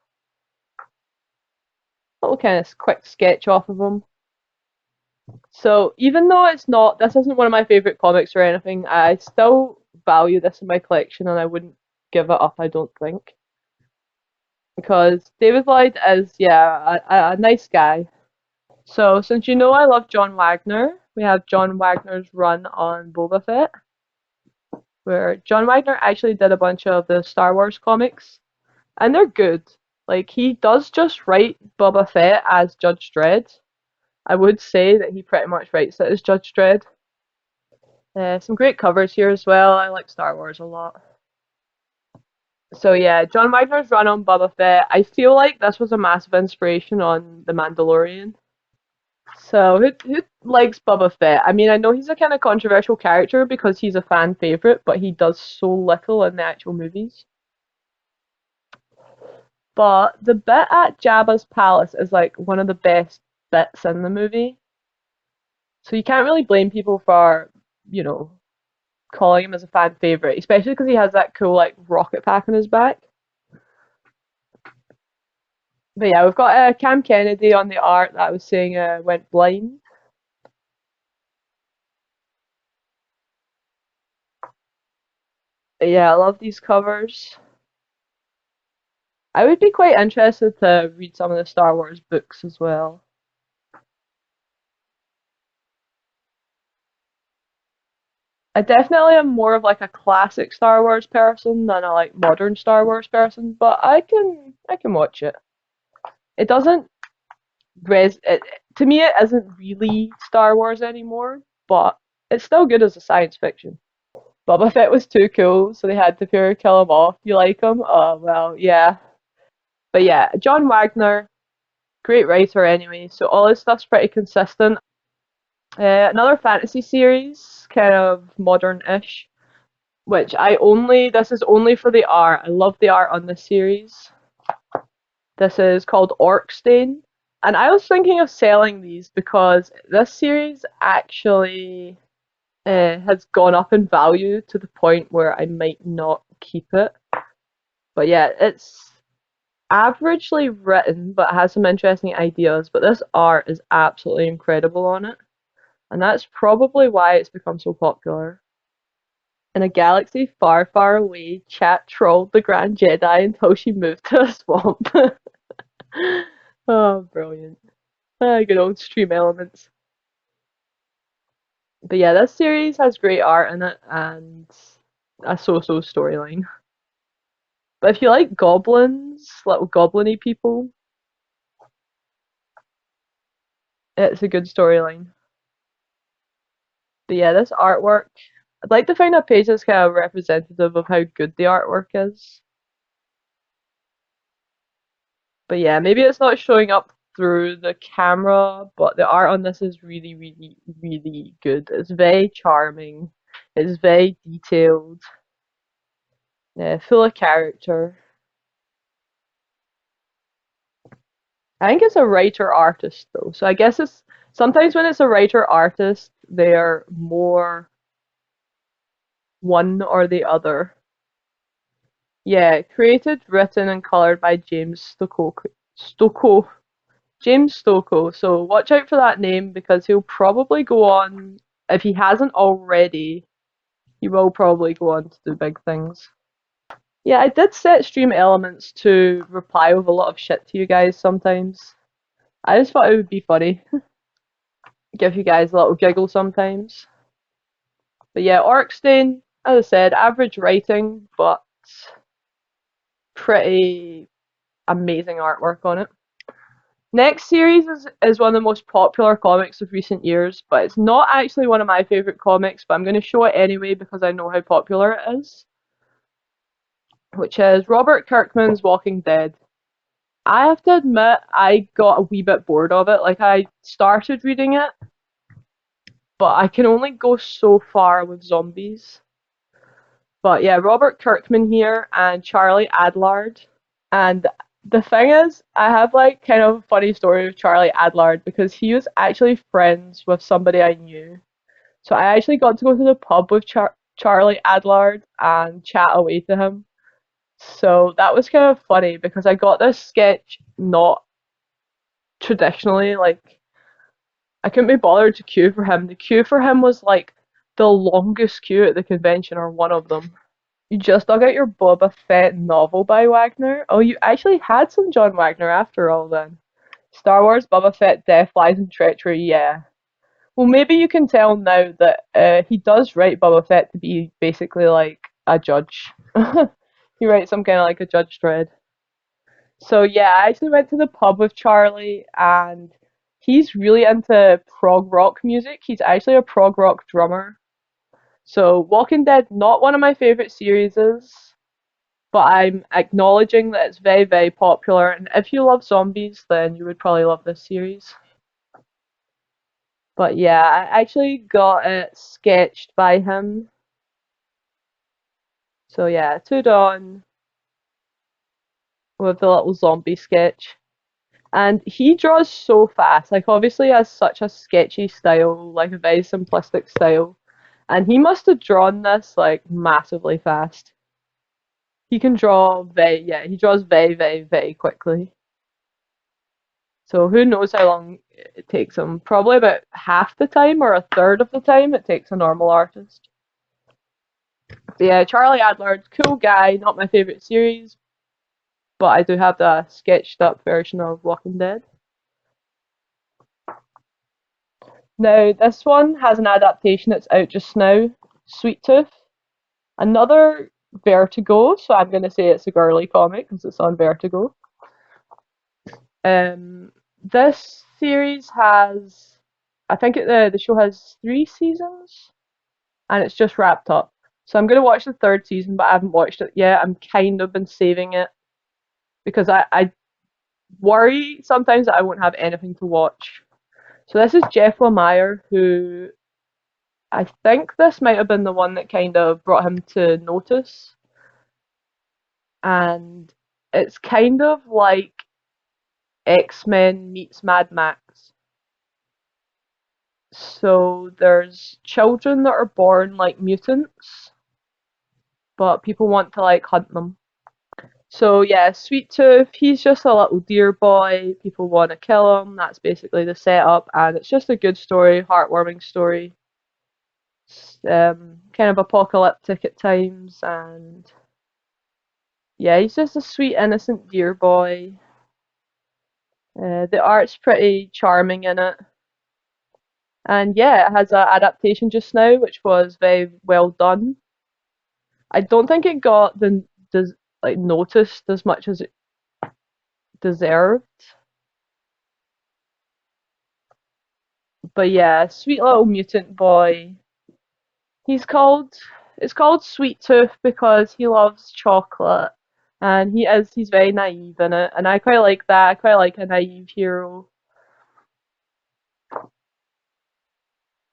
kind of quick sketch off of him. So even though this isn't one of my favorite comics or anything, I still value this in my collection, and I wouldn't give it up. I don't think because David Lloyd is yeah a nice guy. So since you know I love John Wagner, we have John Wagner's run on Boba Fett, where John Wagner actually did a bunch of the Star Wars comics, and they're good. Like he does just write Boba Fett as Judge Dredd. I would say that he pretty much writes it as Judge Dredd. Some great covers here as well. I like Star Wars a lot. So yeah, John Wagner's run on Boba Fett. I feel like this was a massive inspiration on The Mandalorian. So who likes Boba Fett? I mean, I know he's a kind of controversial character because he's a fan favorite, but he does so little in the actual movies. But the bit at Jabba's palace is like one of the best bits in the movie. So you can't really blame people for, you know, calling him as a fan favorite, especially because he has that cool like rocket pack on his back. But yeah, we've got Cam Kennedy on the art that I was saying went blind. But yeah, I love these covers. I would be quite interested to read some of the Star Wars books as well. I definitely am more of like a classic Star Wars person than a like modern Star Wars person, but I can watch it. It doesn't to me it isn't really Star Wars anymore, but it's still good as a science fiction. Boba Fett was too cool, so they had to pure kill him off. You like him? Oh well, yeah. But yeah, John Wagner, great writer anyway, so all his stuff's pretty consistent. Another fantasy series, kind of modern-ish, which this is only for the art. I love the art on this series. This is called Orcstain. And I was thinking of selling these because this series actually has gone up in value to the point where I might not keep it. But yeah, it's averagely written, but has some interesting ideas. But this art is absolutely incredible on it. And that's probably why it's become so popular. In a galaxy far, far away, Chat trolled the Grand Jedi until she moved to a swamp. Oh, brilliant. Good old stream elements. But yeah, this series has great art in it and a so-so storyline. But if you like goblins, little goblin-y people, it's a good storyline. But yeah, this artwork, I'd like to find a page that's kind of representative of how good the artwork is. But yeah, maybe it's not showing up through the camera, but the art on this is really, really, really good. It's very charming. It's very detailed, full of character. I think it's a writer artist though, so I guess it's sometimes when it's a writer artist, they're more one or the other. Yeah, created, written, and colored by James Stocco. James Stocco. So watch out for that name because he'll probably go on, if he hasn't already, he will probably go on to do big things. Yeah, I did set Stream Elements to reply with a lot of shit to you guys sometimes. I just thought it would be funny. Give you guys a little giggle sometimes. But yeah, Orkstein, as I said, average writing, but pretty amazing artwork on it. Next series is one of the most popular comics of recent years, but it's not actually one of my favourite comics, but I'm going to show it anyway because I know how popular it is, which is Robert Kirkman's Walking Dead. I have to admit, I got a wee bit bored of it. Like, I started reading it, but I can only go so far with zombies. But yeah, Robert Kirkman here and Charlie Adlard. And the thing is, I have like kind of a funny story with Charlie Adlard because he was actually friends with somebody I knew. So I actually got to go to the pub with Charlie Adlard and chat away to him. So that was kind of funny because I got this sketch not traditionally, like I couldn't be bothered to queue for him. The queue for him was like the longest queue at the convention or one of them. You just dug out your Boba Fett novel by Wagner? Oh, you actually had some John Wagner after all then. Star Wars, Boba Fett, Death, Lies, and Treachery, yeah. Well, maybe you can tell now that he does write Boba Fett to be basically like a judge. He writes some kind of like a Judge Dredd. So yeah, I actually went to the pub with Charlie and he's really into prog rock music. He's actually a prog rock drummer. So, Walking Dead, not one of my favorite series, but I'm acknowledging that it's very, very popular. And if you love zombies, then you would probably love this series. But yeah, I actually got it sketched by him. So yeah, To Dawn with the little zombie sketch. And he draws so fast. Like, obviously, he has such a sketchy style, like a very simplistic style. And he must have drawn this like massively fast. He can draw yeah, he draws very, very, very quickly. So who knows how long it takes him? Probably about half the time or a third of the time it takes a normal artist. But yeah, Charlie Adlard, cool guy, not my favourite series, but I do have the sketched up version of Walking Dead. Now, this one has an adaptation that's out just now, Sweet Tooth. Another Vertigo, so I'm going to say it's a girly comic because it's on Vertigo. This series has, I think the show has 3 seasons, and it's just wrapped up. So I'm going to watch the third season, but I haven't watched it yet. I'm kind of been saving it because I worry sometimes that I won't have anything to watch. So this is Jeff Lemire, who I think this might have been the one that kind of brought him to notice. And it's kind of like X-Men meets Mad Max. So there's children that are born like mutants, but people want to like hunt them. So yeah, Sweet Tooth, he's just a little deer boy. People want to kill him. That's basically the setup, and it's just a good story, heartwarming story. Kind of apocalyptic at times, and yeah, he's just a sweet, innocent deer boy. The art's pretty charming in it, and yeah, it has an adaptation just now, which was very well done. I don't think it got the like noticed as much as it deserved, but yeah, sweet little mutant boy. He's called it's called Sweet Tooth because he loves chocolate and he's very naive in it and I quite like that. I quite like a naive hero.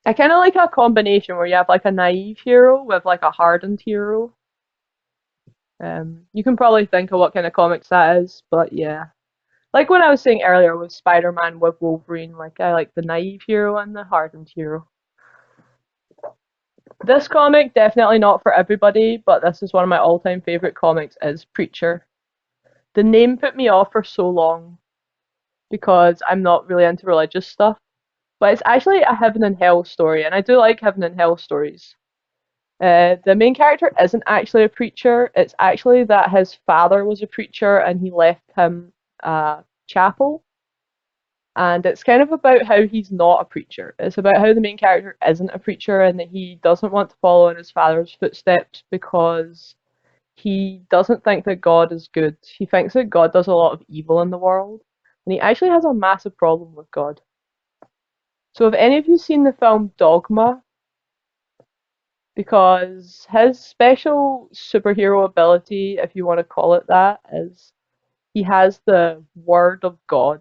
I kinda like a combination where you have like a naive hero with like a hardened hero. You can probably think of what kind of comics that is, but yeah. Like when I was saying earlier with Spider-Man with Wolverine, like I like the naive hero and the hardened hero. This comic definitely not for everybody, but this is one of my all-time favorite comics is Preacher. The name put me off for so long because I'm not really into religious stuff, but it's actually a heaven and hell story, and I do like heaven and hell stories. The main character isn't actually a preacher, it's actually that his father was a preacher and he left him a chapel. And it's kind of about how he's not a preacher. It's about how the main character isn't a preacher and that he doesn't want to follow in his father's footsteps because he doesn't think that God is good. He thinks that God does a lot of evil in the world, and he actually has a massive problem with God. So, have any of you seen the film Dogma? Because his special superhero ability, if you want to call it that, is he has the word of God.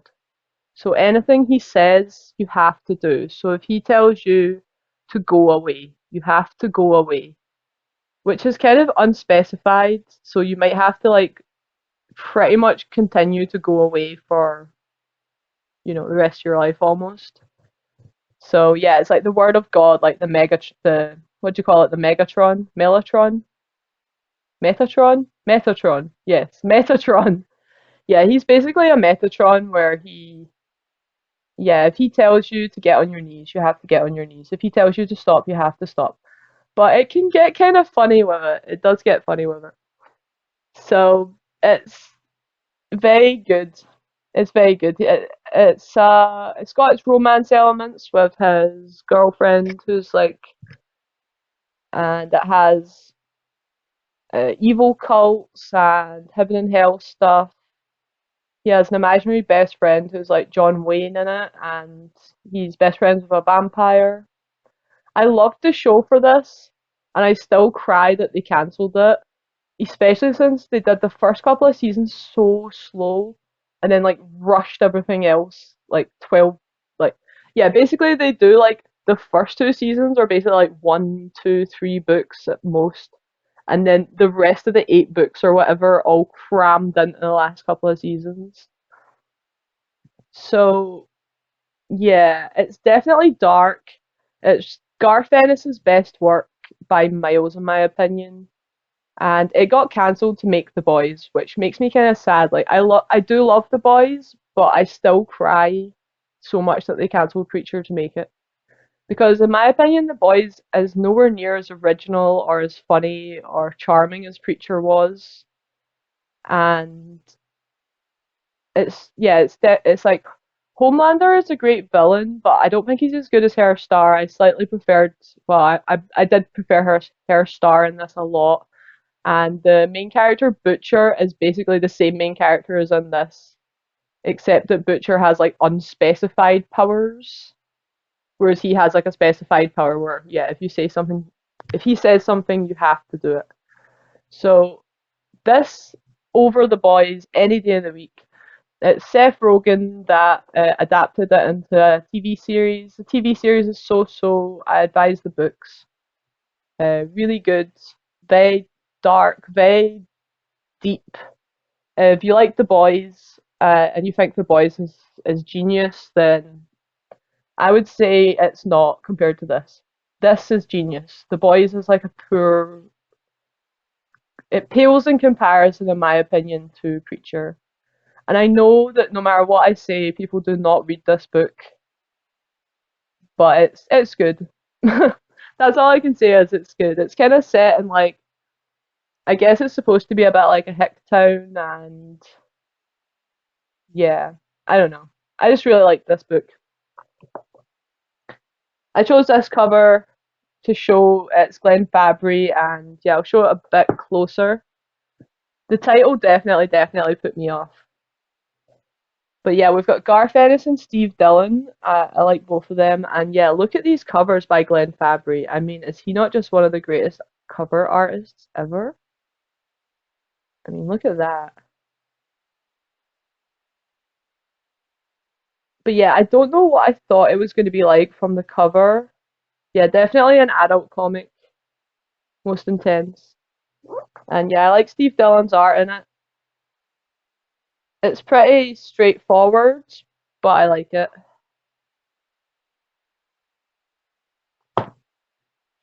So, anything he says, you have to do. So, if he tells you to go away, you have to go away, which is kind of unspecified. So, you might have to like pretty much continue to go away for the rest of your life almost. So yeah, it's like the word of God, like the what do you call it, the Megatron, Metatron, yes, Metatron. Yeah, he's basically a Metatron where yeah, if he tells you to get on your knees, you have to get on your knees. If he tells you to stop, you have to stop. But it can get kind of funny with it. It does get funny with it. So it's very good. It's very good. It's got its romance elements with his girlfriend who's like, and it has evil cults and heaven and hell stuff. He has an imaginary best friend who's like John Wayne in it, and he's best friends with a vampire. I loved the show for this and I still cry that they cancelled it, especially since they did the first couple of seasons so slow and then like rushed everything else like 12 like yeah, basically they do like the first two seasons are basically like one, two, three books at most. And then the rest of the eight books or whatever all crammed into the last couple of seasons. So yeah, it's definitely dark. It's Garth Ennis's best work by miles, in my opinion. And it got cancelled to make The Boys, which makes me kind of sad. Like I do love The Boys, but I still cry so much that they cancelled Preacher to make it. Because in my opinion, The Boys is nowhere near as original or as funny or charming as Preacher was. And it's like Homelander is a great villain, but I don't think he's as good as Herr Starr. I slightly preferred, well, I did prefer Herr Starr in this a lot. And the main character Butcher is basically the same main character as in this, except that Butcher has like unspecified powers, whereas he has like a specified power where yeah, if he says something, you have to do it. So this over The Boys any day of the week. It's Seth Rogen that adapted it into a TV series. The TV series is so. I advise the books. Really good, very dark, very deep. If you like The Boys and you think The Boys is genius, then I would say it's not compared to this. This is genius. The Boys is like a poor. It pales in comparison, in my opinion, to Preacher. And I know that no matter what I say, people do not read this book, but it's good. That's all I can say is it's good. It's kind of set in like I guess it's supposed to be about like a hick town and yeah, I don't know. I just really like this book. I chose this cover to show it's Glenn Fabry and yeah, I'll show it a bit closer. The title definitely put me off. But yeah, we've got Garth Ennis and Steve Dillon. I like both of them. And yeah, look at these covers by Glenn Fabry. I mean, is he not just one of the greatest cover artists ever? I mean, look at that. But yeah, I don't know what I thought it was going to be like from the cover. Yeah, definitely an adult comic, most intense. And yeah, I like Steve Dillon's art in it. It's pretty straightforward, but I like it.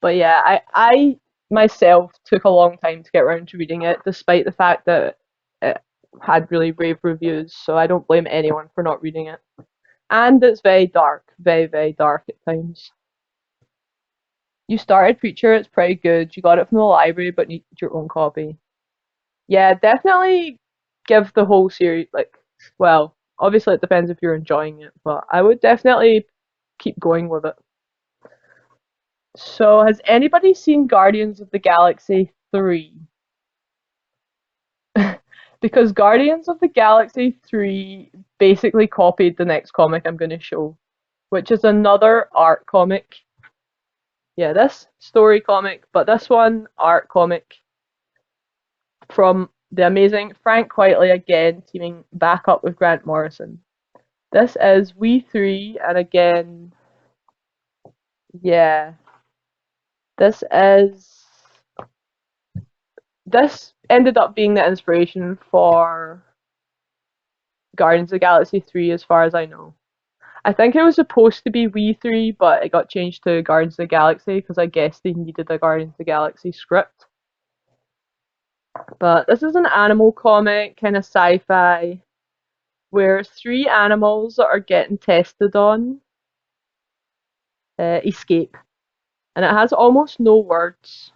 But yeah, I myself took a long time to get around to reading it, despite the fact that it had really rave reviews, so I don't blame anyone for not reading it. And it's very dark, very dark at times. You started Preacher, it's pretty good. You got it from the library, but need your own copy. Yeah, definitely give the whole series like well, obviously it depends if you're enjoying it, but I would definitely keep going with it. So, has anybody seen Guardians of the Galaxy 3? Because Guardians of the Galaxy 3 basically copied the next comic I'm going to show, which is another art comic. Yeah, this story comic, but this one art comic from the amazing Frank Quitely again teaming back up with Grant Morrison. This is We Three, and again, yeah, this is this ended up being the inspiration for Guardians of the Galaxy 3 as far as I know. I think it was supposed to be We 3, but it got changed to Guardians of the Galaxy because I guess they needed a Guardians of the Galaxy script. But this is an animal comic, kind of sci-fi, where three animals that are getting tested on escape. And it has almost no words.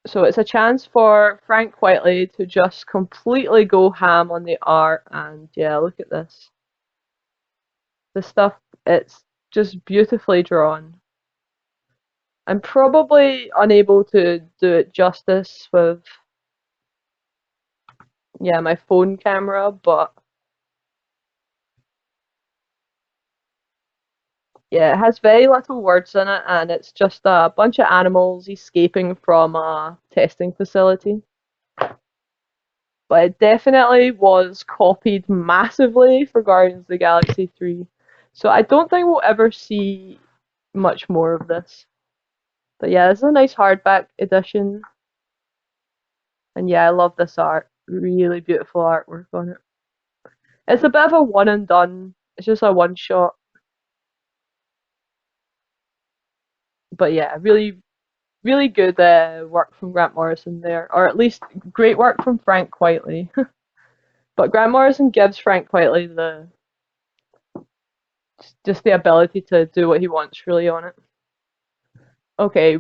So it's a chance for Frank Quitely to just completely go ham on the art. And yeah, look at this. The stuff, it's just beautifully drawn. I'm probably unable to do it justice with yeah my phone camera, but Yeah, it has very little words in it, and it's just a bunch of animals escaping from a testing facility. But it definitely was copied massively for Guardians of the Galaxy 3. So I don't think we'll ever see much more of this. But yeah, this is a nice hardback edition. And yeah, I love this art. Really beautiful artwork on it. It's a bit of a one and done. It's just a one shot. But yeah, really, really good work from Grant Morrison there. Or at least great work from Frank Quitely. But Grant Morrison gives Frank Quitely just the ability to do what he wants really on it. Okay,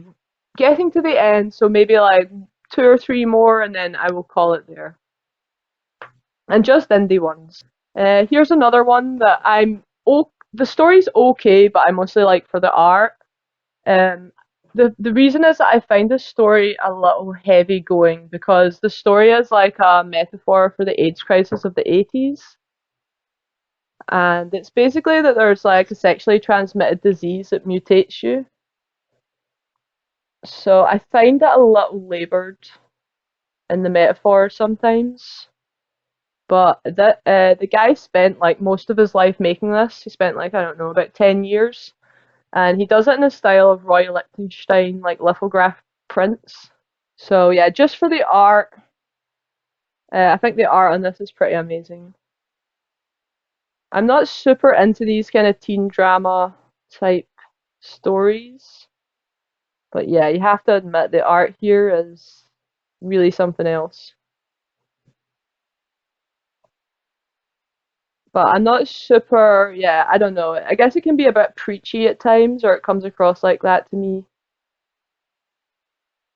getting to the end, so maybe like two or three more, and then I will call it there. And just indie ones. Here's another one that the story's okay, but I mostly like for the art. Um, the reason is that I find the story a little heavy going because the story is like a metaphor for the AIDS crisis of the 80s. And it's basically that there's like a sexually transmitted disease that mutates you. So I find it a little laboured in the metaphor sometimes. But the guy spent like most of his life making this. He spent like I don't know about 10 years, and he does it in the style of Roy Lichtenstein, like lithograph prints. So yeah, just for the art, I think the art on this is pretty amazing. I'm not super into these kind of teen drama type stories, but yeah, you have to admit the art here is really something else. But I'm not super, yeah, I don't know. I guess it can be a bit preachy at times, or it comes across like that to me.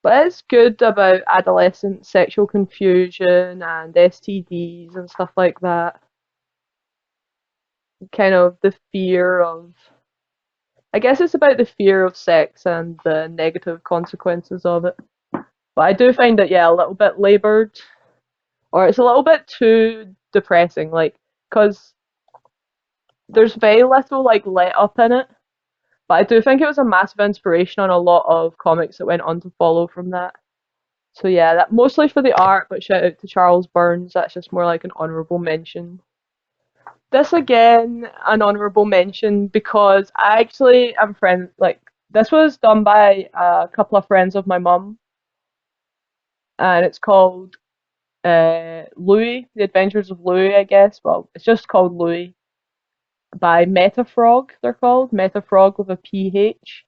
But it's good about adolescent sexual confusion and STDs and stuff like that. Kind of the fear of, I guess it's about the fear of sex and the negative consequences of it. But I do find it, yeah, a little bit labored, or it's a little bit too depressing, like, because there's very little, like, let up in it. But I do think it was a massive inspiration on a lot of comics that went on to follow from that. So yeah, that mostly for the art, but shout out to Charles Burns. That's just more like an honourable mention. This again, an honourable mention because I actually am friend like this was done by a couple of friends of my mum, and it's called Louis, The Adventures of Louis, I guess. Well, it's just called Louis by Metafrog. They're called Metafrog with a PH,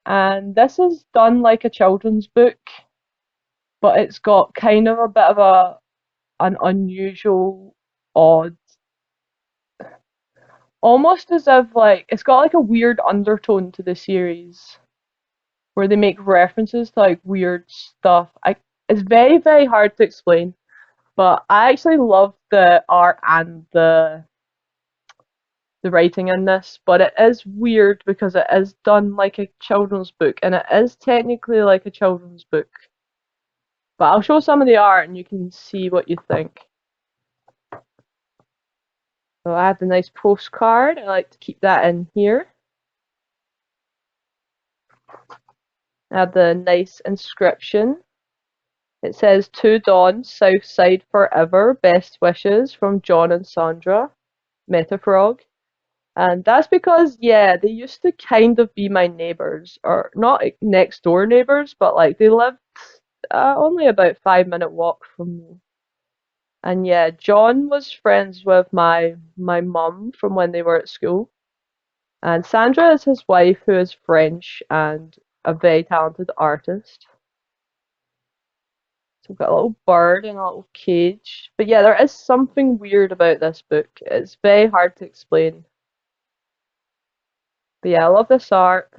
and this is done like a children's book, but it's got kind of a bit of an unusual, odd, almost as if like it's got like a weird undertone to the series where they make references to like weird stuff. It's very very hard to explain, but I actually love the art and the writing in this, but it is weird because it is done like a children's book and it is technically like a children's book. But I'll show some of the art and you can see what you think. So I have the nice postcard. I like to keep that in here. I have the nice inscription. It says to Dawn, Southside forever, best wishes from John and Sandra, Metafrog. And that's because, yeah, they used to kind of be my neighbours, or not next door neighbours, but like they lived only about 5 minute walk from me. And yeah, John was friends with my mum from when they were at school. And Sandra is his wife, who is French and a very talented artist. So we've got a little bird in a little cage. But yeah, there is something weird about this book. It's very hard to explain. But yeah, I love this art.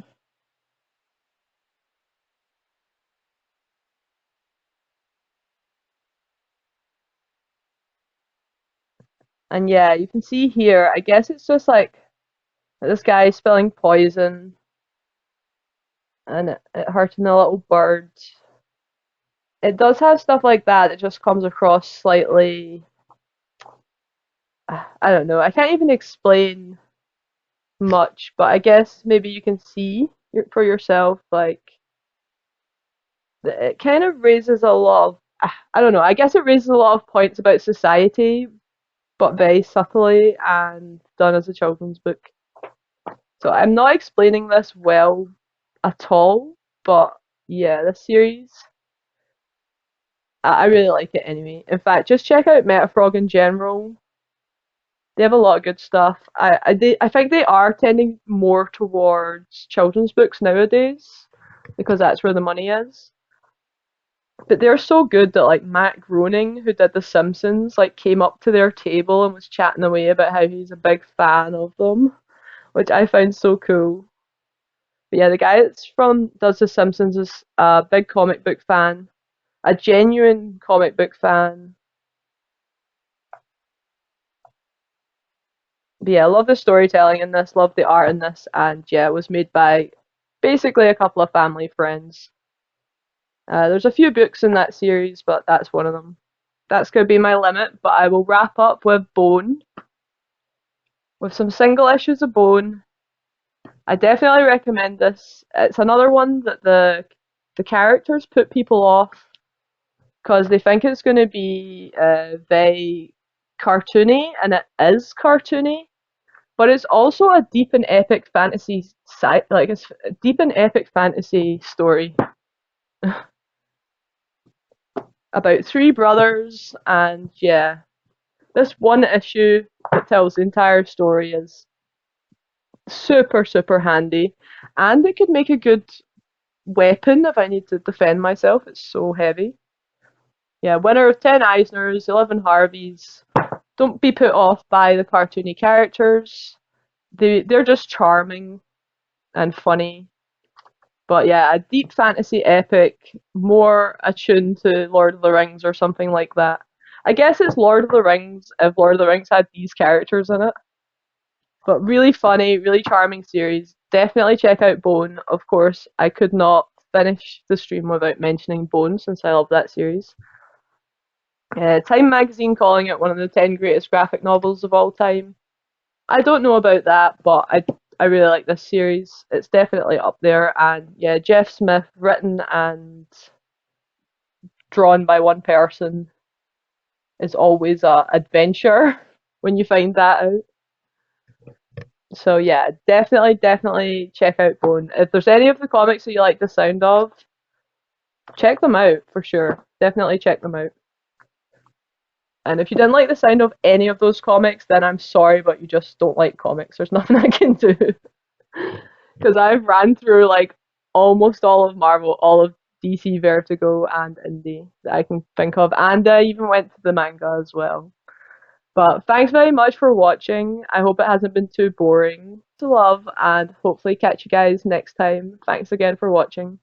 And yeah, you can see here, I guess it's just like this guy spilling poison and it hurting the little bird. It does have stuff like that. It just comes across slightly. I don't know. I can't even explain much, but I guess maybe you can see for yourself, like, it kind of raises a lot of, I don't know, I guess it raises a lot of points about society, but very subtly and done as a children's book. So I'm not explaining this well at all, but yeah, this series, I really like it anyway. In fact, just check out Metafrog in general. They have a lot of good stuff. I think they are tending more towards children's books nowadays because that's where the money is. But they're so good that like Matt Groening, who did The Simpsons, like came up to their table and was chatting away about how he's a big fan of them, which I found so cool. But yeah, the guy that's from does The Simpsons is a big comic book fan, a genuine comic book fan. But yeah, I love the storytelling in this, love the art in this, and yeah, it was made by basically a couple of family friends. There's a few books in that series, but that's one of them. That's going to be my limit, but I will wrap up with Bone, with some single issues of Bone. I definitely recommend this. It's another one that the characters put people off because they think it's going to be very cartoony, and it is cartoony. But it's also a deep and epic fantasy like it's a deep and epic fantasy story about three brothers, and yeah, this one issue that tells the entire story is super handy, and it could make a good weapon if I need to defend myself. It's so heavy. Yeah, winner of 10 Eisners, 11 Harveys. Don't be put off by the cartoony characters. They're just charming and funny. But yeah, a deep fantasy epic, more attuned to Lord of the Rings or something like that. I guess it's Lord of the Rings if Lord of the Rings had these characters in it. But really funny, really charming series. Definitely check out Bone. Of course, I could not finish the stream without mentioning Bone since I love that series. Time Magazine calling it one of the 10 greatest graphic novels of all time. I don't know about that, but I really like this series. It's definitely up there. And yeah, Jeff Smith, written and drawn by one person, is always a adventure when you find that out. So yeah, definitely check out Bone. If there's any of the comics that you like the sound of, check them out for sure. Definitely check them out. And if you didn't like the sound of any of those comics, then I'm sorry, but you just don't like comics. There's nothing I can do. Because I've ran through like almost all of Marvel, all of DC Vertigo and Indie that I can think of, and I even went to the manga as well. But thanks very much for watching. I hope it hasn't been too boring to love, and hopefully catch you guys next time. Thanks again for watching.